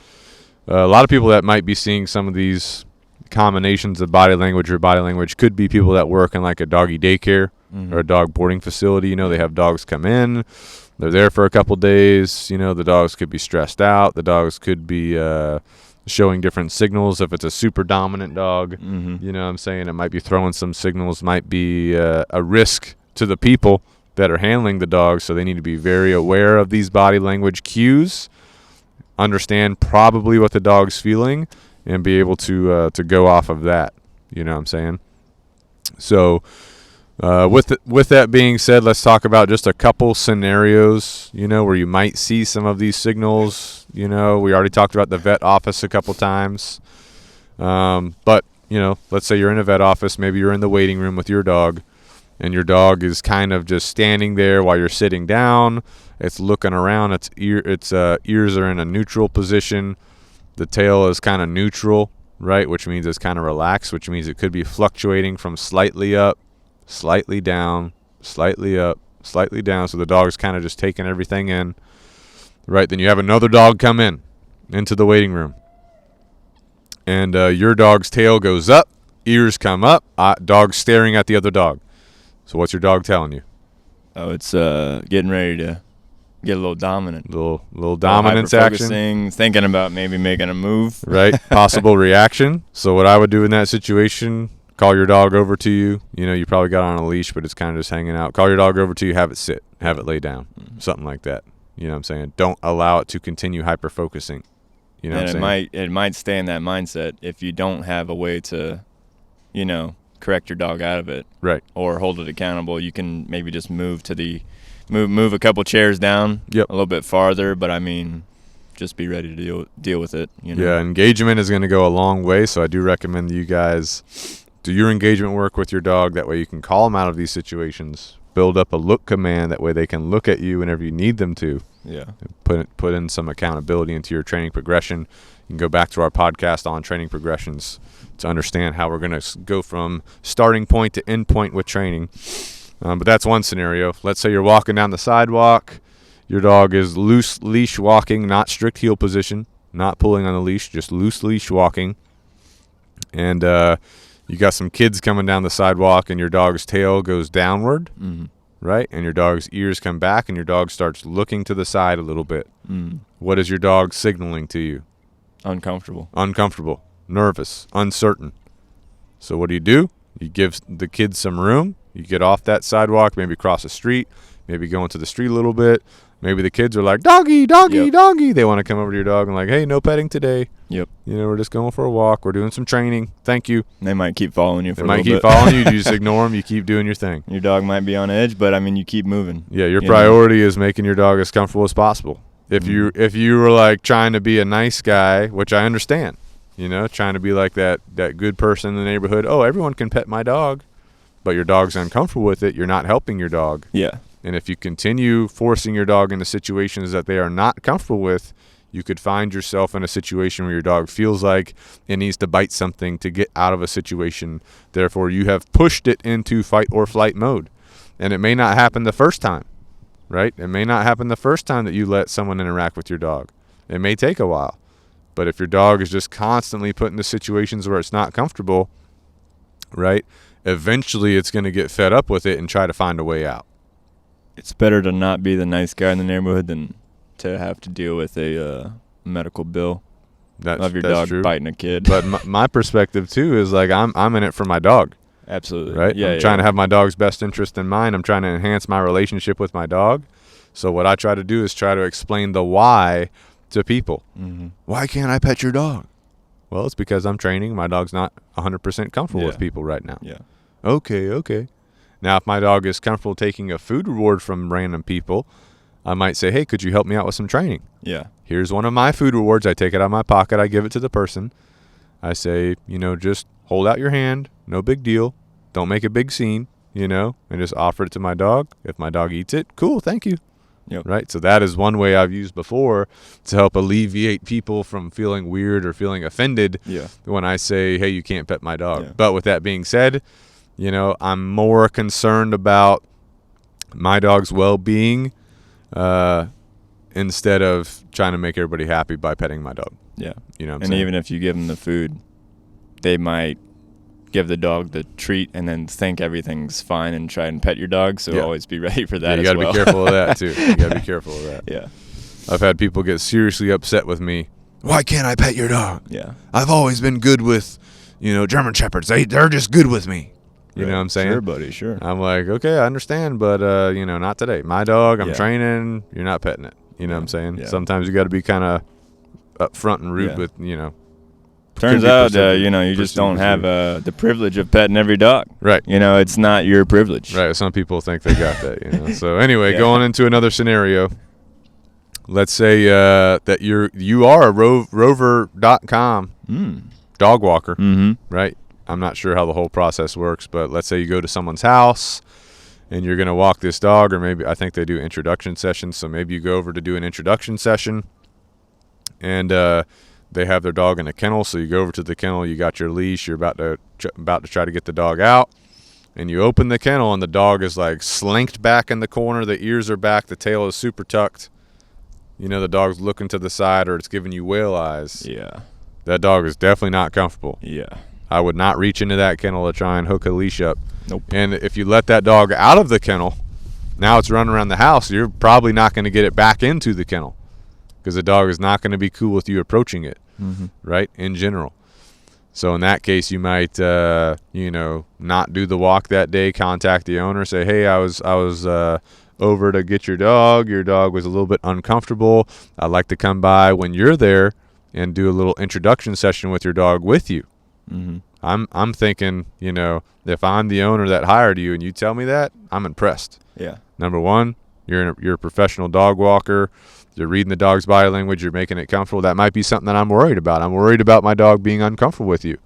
A lot of people that might be seeing some of these combinations of body language could be people that work in like a doggy daycare or a dog boarding facility. They have dogs come in, they're there for a couple days. The dogs could be stressed out. The dogs could be showing different signals. If it's a super dominant dog, you know what I'm saying, it might be throwing some signals, might be a risk to the people that are handling the dog. So they need to be very aware of these body language cues, understand probably what the dog's feeling, and be able to go off of that. You know what I'm saying? So with that being said, let's talk about just a couple scenarios, where you might see some of these signals. We already talked about the vet office a couple times. But, let's say you're in a vet office, maybe you're in the waiting room with your dog, and your dog is kind of just standing there while you're sitting down. It's looking around. Its ears are in a neutral position. The tail is kind of neutral, right, which means it's kind of relaxed, which means it could be fluctuating from slightly up, slightly down, slightly up, slightly down. So the dog's kind of just taking everything in, right? Then you have another dog come into the waiting room, and your dog's tail goes up, ears come up, dog's staring at the other dog. So what's your dog telling you? Oh, it's getting ready to get a little dominant. Little dominance action. Thinking about maybe making a move. Right. Possible reaction. So what I would do in that situation, call your dog over to you. You probably got it on a leash, but it's kind of just hanging out. Call your dog over to you, have it sit, have it lay down, something like that. You know what I'm saying? Don't allow it to continue hyper-focusing. You know what I'm saying? It might stay in that mindset if you don't have a way to, correct your dog out of it. Right. Or hold it accountable. You can maybe just move a couple chairs down a little bit farther, but just be ready to deal with it. Yeah, engagement is going to go a long way, so I do recommend you guys do your engagement work with your dog. That way you can call them out of these situations, build up a look command. That way they can look at you whenever you need them to. Yeah. Put in some accountability into your training progression. You can go back to our podcast on training progressions to understand how we're going to go from starting point to end point with training. But that's one scenario. Let's say you're walking down the sidewalk. Your dog is loose leash walking, not strict heel position, not pulling on the leash, just loose leash walking. And you got some kids coming down the sidewalk, and your dog's tail goes downward, right? And your dog's ears come back, and your dog starts looking to the side a little bit. What is your dog signaling to you? Uncomfortable, nervous, uncertain. So what do? You give the kids some room. You get off that sidewalk, maybe cross the street, maybe go into the street a little bit. Maybe the kids are like, doggy, doggy, doggy. They want to come over to your dog and like, hey, no petting today. Yep. We're just going for a walk. We're doing some training. Thank you. They might keep following you for a little bit. They might keep following you. You just ignore them. You keep doing your thing. Your dog might be on edge, but, you keep moving. Yeah, your priority is making your dog as comfortable as possible. If you were like trying to be a nice guy, which I understand, trying to be like that good person in the neighborhood. Oh, everyone can pet my dog. But your dog's uncomfortable with it, you're not helping your dog. Yeah. And if you continue forcing your dog into situations that they are not comfortable with, you could find yourself in a situation where your dog feels like it needs to bite something to get out of a situation. Therefore, you have pushed it into fight or flight mode. And it may not happen the first time, right? It may not happen the first time that you let someone interact with your dog. It may take a while. But if your dog is just constantly put into situations where it's not comfortable, right, eventually it's going to get fed up with it and try to find a way out. It's better to not be the nice guy in the neighborhood than to have to deal with a medical bill of your dog true. Biting a kid. But my perspective too is like I'm in it for my dog. Absolutely. Right? Yeah, I'm trying to have my dog's best interest in mind. I'm trying to enhance my relationship with my dog. So what I try to do is try to explain the why to people. Why can't I pet your dog? Well, it's because I'm training. My dog's not 100% comfortable with people right now. Yeah. Okay. Now, if my dog is comfortable taking a food reward from random people, I might say, hey, could you help me out with some training? Yeah. Here's one of my food rewards. I take it out of my pocket. I give it to the person. I say, just hold out your hand. No big deal. Don't make a big scene. and just offer it to my dog. If my dog eats it, cool, thank you. Yep. Right? So that is one way I've used before to help alleviate people from feeling weird or feeling offended when I say, hey, you can't pet my dog. Yeah. But with that being said, I'm more concerned about my dog's well-being instead of trying to make everybody happy by petting my dog. Yeah. You know what I'm and saying? even if you give them the food, they might give the dog the treat and then think everything's fine and try and pet your dog. So always be ready for that. You got to be careful of that too. You got to be careful of that. Yeah. I've had people get seriously upset with me. Why can't I pet your dog? Yeah. I've always been good with, German Shepherds. They're just good with me. You know what I'm saying? Sure, buddy. Sure. I'm like, okay, I understand, but not today. My dog, I'm training. You're not petting it. You know what I'm saying? Yeah. Sometimes you got to be kind of upfront and rude with, Turns out, you just don't have the privilege of petting every dog. Right. It's not your privilege. Right. Some people think they got that. So anyway, going into another scenario. Let's say that you are a rover.com dog walker, right? I'm not sure how the whole process works, but let's say you go to someone's house and you're going to walk this dog, or maybe I think they do introduction sessions. So maybe you go over to do an introduction session and they have their dog in a kennel. So you go over to the kennel, you got your leash, you're about to try to get the dog out, and you open the kennel and the dog is like slinked back in the corner. The ears are back. The tail is super tucked. The dog's looking to the side, or it's giving you whale eyes. Yeah. That dog is definitely not comfortable. Yeah. I would not reach into that kennel to try and hook a leash up. Nope. And if you let that dog out of the kennel, now it's running around the house, you're probably not going to get it back into the kennel because the dog is not going to be cool with you approaching it, right, in general. So in that case, you might, not do the walk that day, contact the owner, say, hey, I was over to get your dog. Your dog was a little bit uncomfortable. I'd like to come by when you're there and do a little introduction session with your dog with you. I'm thinking, if I'm the owner that hired you and you tell me that, I'm impressed. Yeah. Number one, you're a professional dog walker. You're reading the dog's body language. You're making it comfortable. That might be something that I'm worried about. I'm worried about my dog being uncomfortable with you.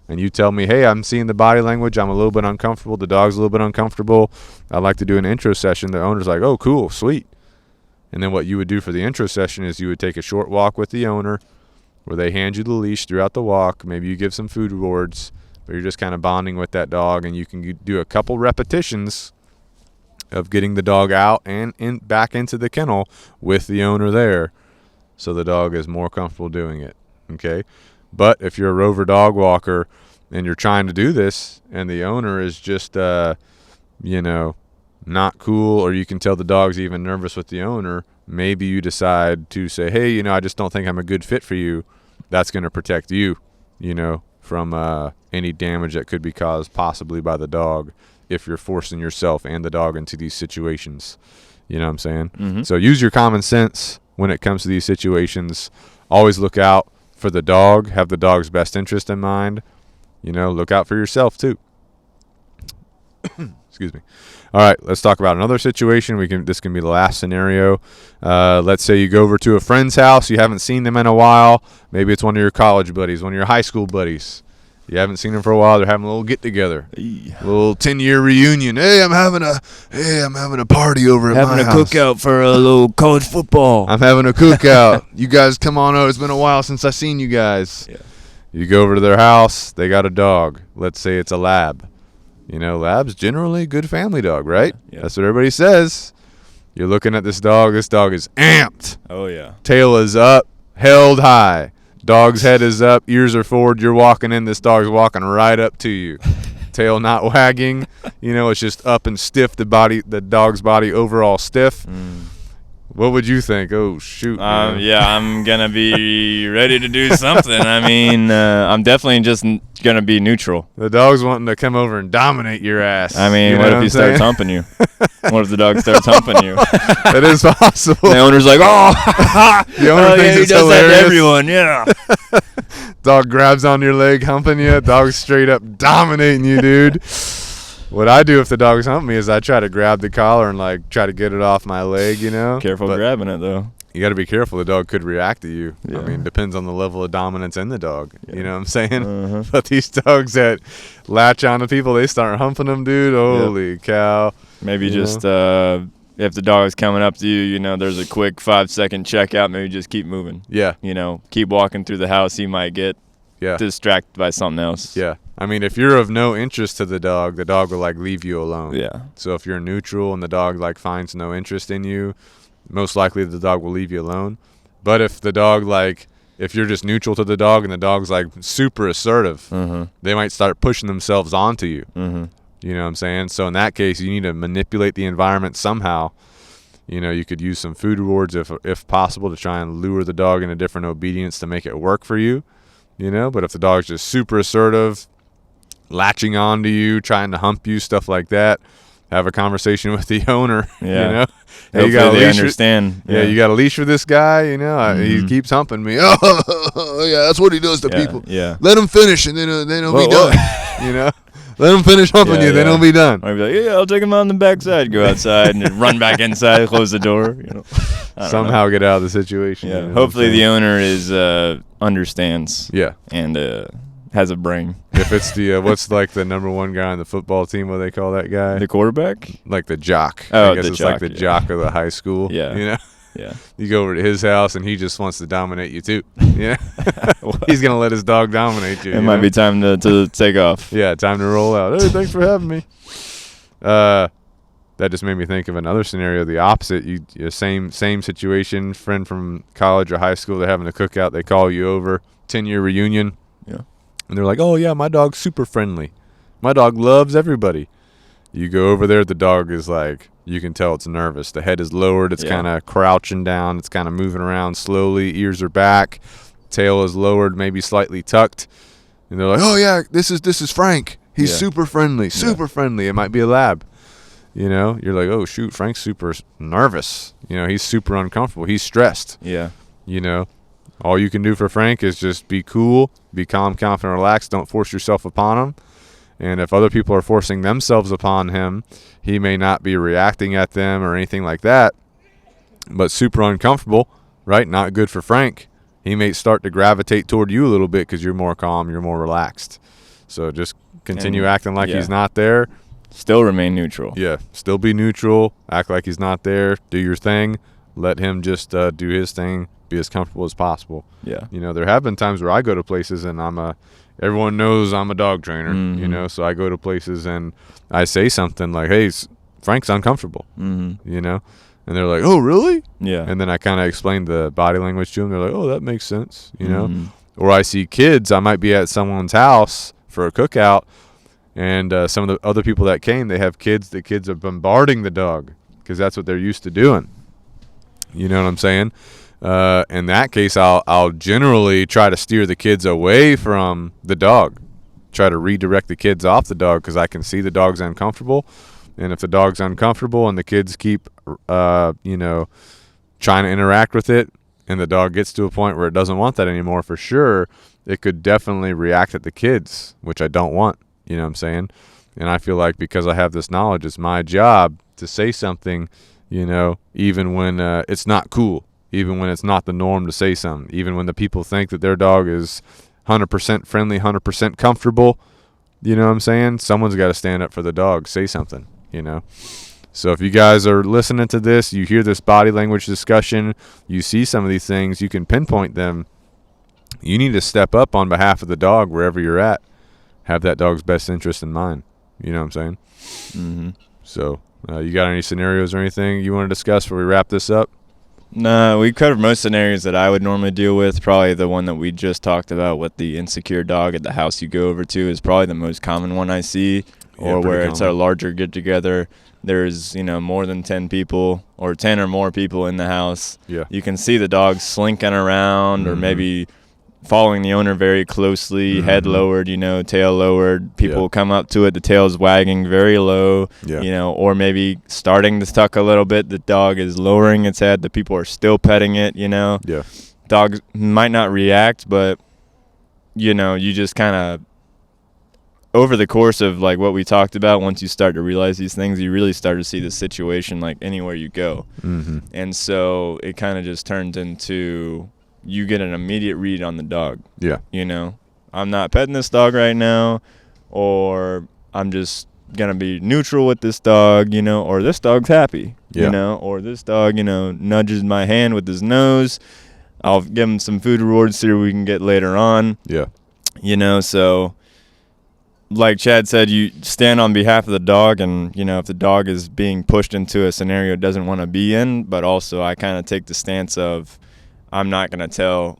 And you tell me, hey, I'm seeing the body language. I'm a little bit uncomfortable. The dog's a little bit uncomfortable. I'd like to do an intro session. The owner's like, oh, cool, sweet. And then what you would do for the intro session is you would take a short walk with the owner where they hand you the leash throughout the walk. Maybe you give some food rewards, but you're just kind of bonding with that dog, and you can do a couple repetitions of getting the dog out and back into the kennel with the owner there so the dog is more comfortable doing it, okay? But if you're a rover dog walker and you're trying to do this and the owner is just, not cool, or you can tell the dog's even nervous with the owner, maybe you decide to say, hey, I just don't think I'm a good fit for you. That's going to protect you, from any damage that could be caused possibly by the dog if you're forcing yourself and the dog into these situations. You know what I'm saying? So use your common sense when it comes to these situations. Always look out for the dog. Have the dog's best interest in mind. Look out for yourself too. Excuse me. All right, let's talk about another situation. This can be the last scenario. Let's say you go over to a friend's house. You haven't seen them in a while. Maybe it's one of your college buddies, one of your high school buddies. You haven't seen them for a while. They're having a little get together, a little 10-year reunion. Hey, I'm having a party over at my house. Having a cookout for a little college football. I'm having a cookout. You guys come on over. It's been a while since I've seen you guys. Yeah. You go over to their house. They got a dog. Let's say it's a lab. Lab's generally a good family dog, right? Yeah. That's what everybody says. You're looking at this dog. This dog is amped. Oh, yeah. Tail is up, held high. Dog's head is up, ears are forward. You're walking in. This dog's walking right up to you. Tail not wagging. It's just up and stiff. The dog's body overall stiff. What would you think? Oh, shoot. I'm going to be ready to do something. I'm definitely just going to be neutral. The dog's wanting to come over and dominate your ass. What if he starts humping you? What if the dog starts humping you? That is possible. The owner's like, oh. The owner thinks it's hilarious. That to everyone, yeah. Dog grabs on your leg, humping you. Dog's straight up dominating you, dude. What I do if the dog's humping me is I try to grab the collar and try to get it off my leg, Careful grabbing it though. you got to be careful. The dog could react to you. Yeah. I mean, depends on the level of dominance in the dog. Yeah. You know what I'm saying? Uh-huh. But these dogs that latch on to people, they start humping them, dude. Holy cow. Maybe just if the dog is coming up to you, you know, there's a quick 5-second checkout. Maybe just keep moving. Yeah. You know, keep walking through the house. He might get distracted by something else. Yeah. I mean, if you're of no interest to the dog will, like, leave you alone. Yeah. So if you're neutral and the dog, like, finds no interest in you, most likely the dog will leave you alone. But if the dog, like, if you're just neutral to the dog and the dog's, like, super assertive, they might start pushing themselves onto you. You know what I'm saying? So in that case, you need to manipulate the environment somehow. You know, you could use some food rewards if possible to try and lure the dog into different obedience to make it work for you. You know, but if the dog's just super assertive, latching on to you, trying to hump you, stuff like that, have a conversation with the owner. Yeah. You know, hey, you got to understand. You got a leash for this guy. You know, he keeps humping me. Oh, yeah, that's what he does to people. Yeah. Let him finish, and then he'll be done. You know, let him finish humping you, then he'll be done. Or be like, yeah, I'll take him on the backside, go outside, and then run back inside, close the door. You know, somehow get out of the situation. Yeah. You know Hopefully the owner is understands. Yeah. And has a brain. If it's the what's like the number one guy on the football team, what do they call that guy? The quarterback? Like the jock. Oh, I guess the it's jock, like the jock of the high school. Yeah. You know? Yeah. You go over to his house and he just wants to dominate you too. Yeah. He's gonna let his dog dominate you. It might be time to take off. Yeah, time to roll out. Hey, thanks for having me. That just made me think of another scenario, the opposite. You same situation, friend from college or high school, they're having a cookout, they call you over, 10-year reunion. Yeah. And they're like, oh, yeah, my dog's super friendly. My dog loves everybody. You go over there, the dog is like, you can tell it's nervous. The head is lowered. It's kind of crouching down. It's kind of moving around slowly. Ears are back. Tail is lowered, maybe slightly tucked. And they're like, oh, yeah, this is Frank. He's super friendly, super friendly. It might be a lab. You know, you're like, oh, shoot, Frank's super nervous. You know, he's super uncomfortable. He's stressed. Yeah. You know, all you can do for Frank is just be cool, be calm, confident, relaxed. Don't force yourself upon him. And if other people are forcing themselves upon him, he may not be reacting at them or anything like that, but super uncomfortable, right? Not good for Frank. He may start to gravitate toward you a little bit because you're more calm, you're more relaxed. So just continue acting like he's not there. Still remain neutral. Yeah, still be neutral, act like he's not there, do your thing, let him just do his thing, be as comfortable as possible. Yeah. You know, there have been times where I go to places and everyone knows I'm a dog trainer, you know, so I go to places and I say something like, hey, Frank's uncomfortable, you know, and they're like, oh, really? Yeah. And then I kind of explain the body language to them. They're like, oh, that makes sense, you know. Or I see kids, I might be at someone's house for a cookout, and some of the other people that came, they have kids. The kids are bombarding the dog because that's what they're used to doing. You know what I'm saying? In that case, I'll generally try to steer the kids away from the dog, try to redirect the kids off the dog because I can see the dog's uncomfortable. And if the dog's uncomfortable and the kids keep, you know, trying to interact with it, and the dog gets to a point where it doesn't want that anymore, for sure, it could definitely react at the kids, which I don't want. You know what I'm saying? And I feel like because I have this knowledge, it's my job to say something, you know, even when it's not cool, even when it's not the norm to say something, even when the people think that their dog is 100% friendly, 100% comfortable. You know what I'm saying? Someone's got to stand up for the dog, say something, you know. So if you guys are listening to this, you hear this body language discussion, you see some of these things, you can pinpoint them. You need to step up on behalf of the dog wherever you're at. Have that dog's best interest in mind. You know what I'm saying? So you got any scenarios or anything you want to discuss before we wrap this up? No, we covered most scenarios that I would normally deal with. Probably the one that we just talked about with the insecure dog at the house you go over to is probably the most common one I see, or where it's a larger get-together. There's, you know, more than 10 people or 10 or more people in the house. Yeah. You can see the dog slinking around or maybe following the owner very closely, head lowered, you know, tail lowered. People come up to it, the tail's wagging very low, you know, or maybe starting to tuck a little bit. The dog is lowering its head. The people are still petting it, you know. Yeah. Dogs might not react, but, you know, you just kind of over the course of like what we talked about, once you start to realize these things, you really start to see the situation like anywhere you go. Mm-hmm. And so it kind of just turns into you get an immediate read on the dog. Yeah. You know, I'm not petting this dog right now, or I'm just going to be neutral with this dog, you know, or this dog's happy, you know, or this dog, you know, nudges my hand with his nose. I'll give him some food rewards here we can get later on. Yeah. You know, so like Chad said, you stand on behalf of the dog, and, you know, if the dog is being pushed into a scenario it doesn't want to be in, but also I kind of take the stance of I'm not going to tell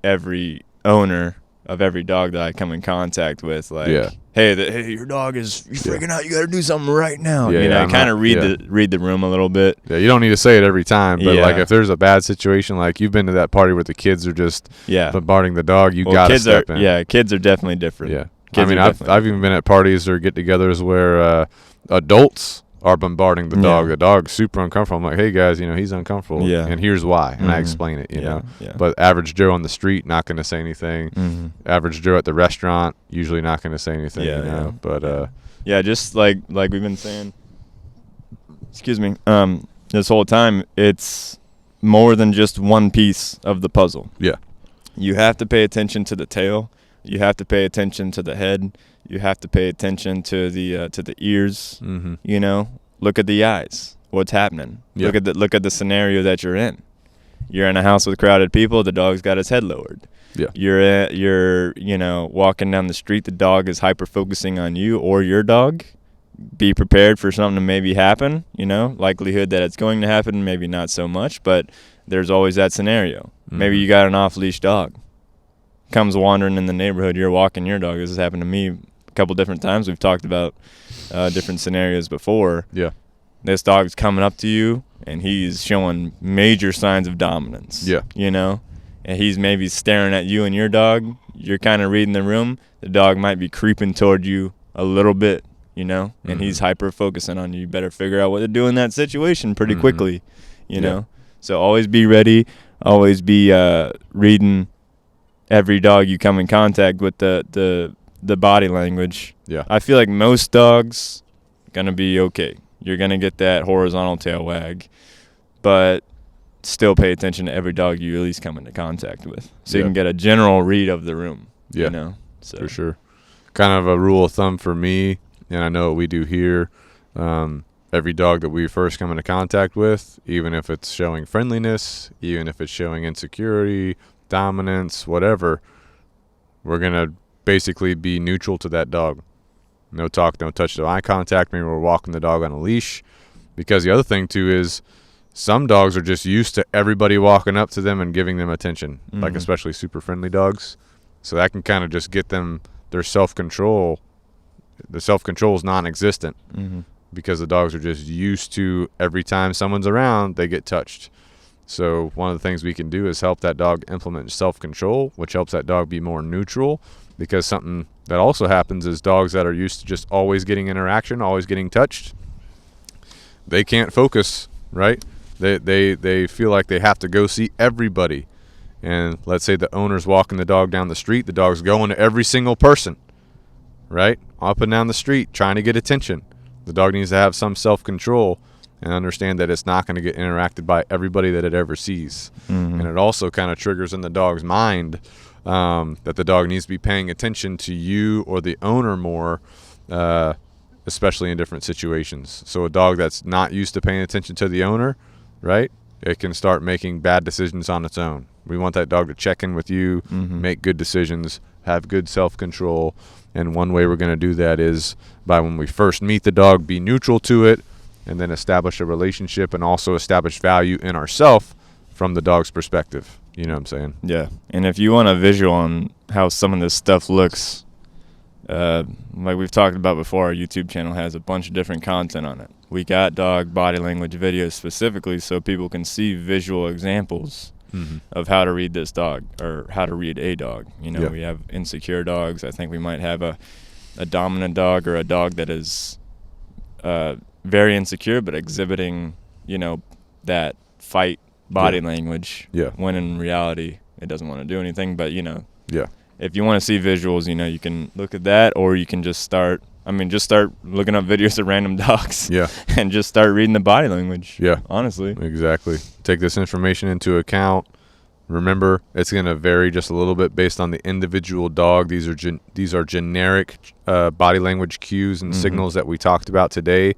every owner of every dog that I come in contact with, like, hey, your dog is freaking out. You got to do something right now. Yeah, you know, kind of read the room a little bit. Yeah, you don't need to say it every time, but like if there's a bad situation, like you've been to that party where the kids are just bombarding the dog, you got to step in. Yeah, kids are definitely different. Yeah. I mean, I've even been at parties or get-togethers where adults are bombarding the dog. The dog's super uncomfortable. I'm like, hey, guys, you know, he's uncomfortable, and here's why. And I explain it, you know. Yeah. But average Joe on the street, not going to say anything. Average Joe at the restaurant, usually not going to say anything, you know. But, just like we've been saying, excuse me, this whole time, it's more than just one piece of the puzzle. Yeah. You have to pay attention to the tail. You have to pay attention to the head. You have to pay attention to the ears. Mm-hmm. You know, look at the eyes. What's happening? Yeah. Look at the scenario that you're in. You're in a house with crowded people. The dog's got his head lowered. Yeah. You're you know, walking down the street. The dog is hyper focusing on you or your dog. Be prepared for something to maybe happen. You know, likelihood that it's going to happen, maybe not so much, but there's always that scenario. Mm-hmm. Maybe you got an off leash dog. Comes wandering in the neighborhood, you're walking your dog. This has happened to me a couple different times. We've talked about different scenarios before. Yeah. This dog's coming up to you, and he's showing major signs of dominance. Yeah. You know? And he's maybe staring at you and your dog. You're kind of reading the room. The dog might be creeping toward you a little bit, you know? And he's hyper-focusing on you. You better figure out what to do in that situation pretty quickly, you know? So always be ready. Always be reading every dog you come in contact with, the body language. Yeah. I feel like most dogs gonna be okay. You're gonna get that horizontal tail wag, but still pay attention to every dog you at least come into contact with, so you can get a general read of the room. Yeah, you know, so. For sure. Kind of a rule of thumb for me, and I know what we do here. Every dog that we first come into contact with, even if it's showing friendliness, even if it's showing insecurity, dominance, whatever, we're going to basically be neutral to that dog. No talk, no touch, no eye contact. Maybe we're walking the dog on a leash. Because the other thing, too, is some dogs are just used to everybody walking up to them and giving them attention, like especially super friendly dogs. So that can kind of just get them their self-control. The self-control is non-existent because the dogs are just used to every time someone's around, they get touched. So one of the things we can do is help that dog implement self-control, which helps that dog be more neutral, because something that also happens is dogs that are used to just always getting interaction, always getting touched, they can't focus, right? They feel like they have to go see everybody. And let's say the owner's walking the dog down the street, the dog's going to every single person, right? Up and down the street, trying to get attention. The dog needs to have some self-control and understand that it's not going to get interacted by everybody that it ever sees. And it also kind of triggers in the dog's mind that the dog needs to be paying attention to you or the owner more, especially in different situations. So a dog that's not used to paying attention to the owner, right, it can start making bad decisions on its own. We want that dog to check in with you, make good decisions, have good self-control. And one way we're going to do that is by when we first meet the dog, be neutral to it, and then establish a relationship and also establish value in ourselves from the dog's perspective. You know what I'm saying? Yeah. And if you want a visual on how some of this stuff looks, like we've talked about before, our YouTube channel has a bunch of different content on it. We got dog body language videos specifically so people can see visual examples of how to read this dog or how to read a dog. You know, we have insecure dogs. I think we might have a dominant dog or a dog that is very insecure but exhibiting, you know, that fight body language when in reality it doesn't want to do anything, but, you know, if you want to see visuals, you can look at that, or you can just start looking up videos of random dogs. Yeah. And just start reading the body language. Yeah. Honestly. Exactly. Take this information into account. Remember, it's going to vary just a little bit based on the individual dog. These are generic body language cues and signals that we talked about today.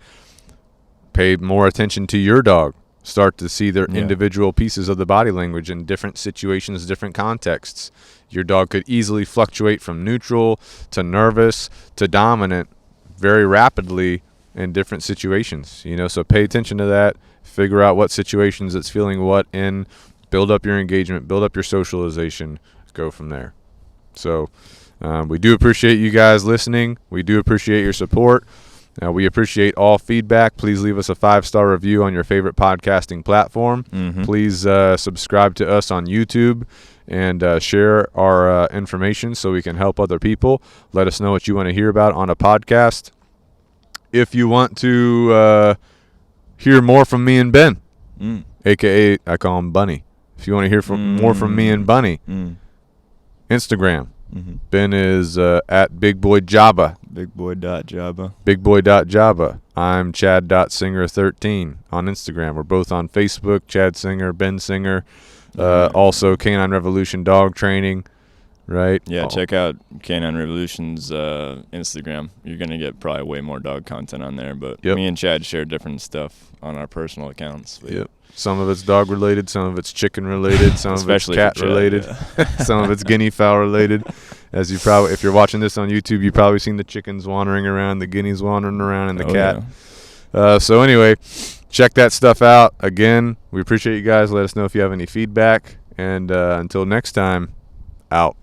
Pay more attention to your dog. Start to see their individual pieces of the body language in different situations, different contexts. Your dog could easily fluctuate from neutral to nervous to dominant very rapidly in different situations. So pay attention to that. Figure out what situations it's feeling what in. Build up your engagement. Build up your socialization. Go from there. So we do appreciate you guys listening. We do appreciate your support. We appreciate all feedback. Please leave us a 5-star review on your favorite podcasting platform. Please subscribe to us on YouTube and share our information so we can help other people. Let us know what you want to hear about on a podcast. If you want to hear more from me and Ben, a.k.a. I call him Bunny. If you want to hear more from me and Bunny, Instagram. Ben is at BigBoyJabba. Bigboy.jabba. Bigboy.jabba. I'm Chad.Singer13 on Instagram. We're both on Facebook. Chad Singer, Ben Singer. Also, Canine Revolution Dog Training. Right? Yeah, check out Canine Revolution's Instagram. You're going to get probably way more dog content on there. But me and Chad share different stuff on our personal accounts. Yep. Some of it's dog related, some of it's chicken related, some of it's cat related, some of it's guinea fowl related. As if you're watching this on YouTube, you've probably seen the chickens wandering around, the guineas wandering around, and the cat. Yeah. So anyway, check that stuff out. Again, we appreciate you guys. Let us know if you have any feedback. And until next time, out.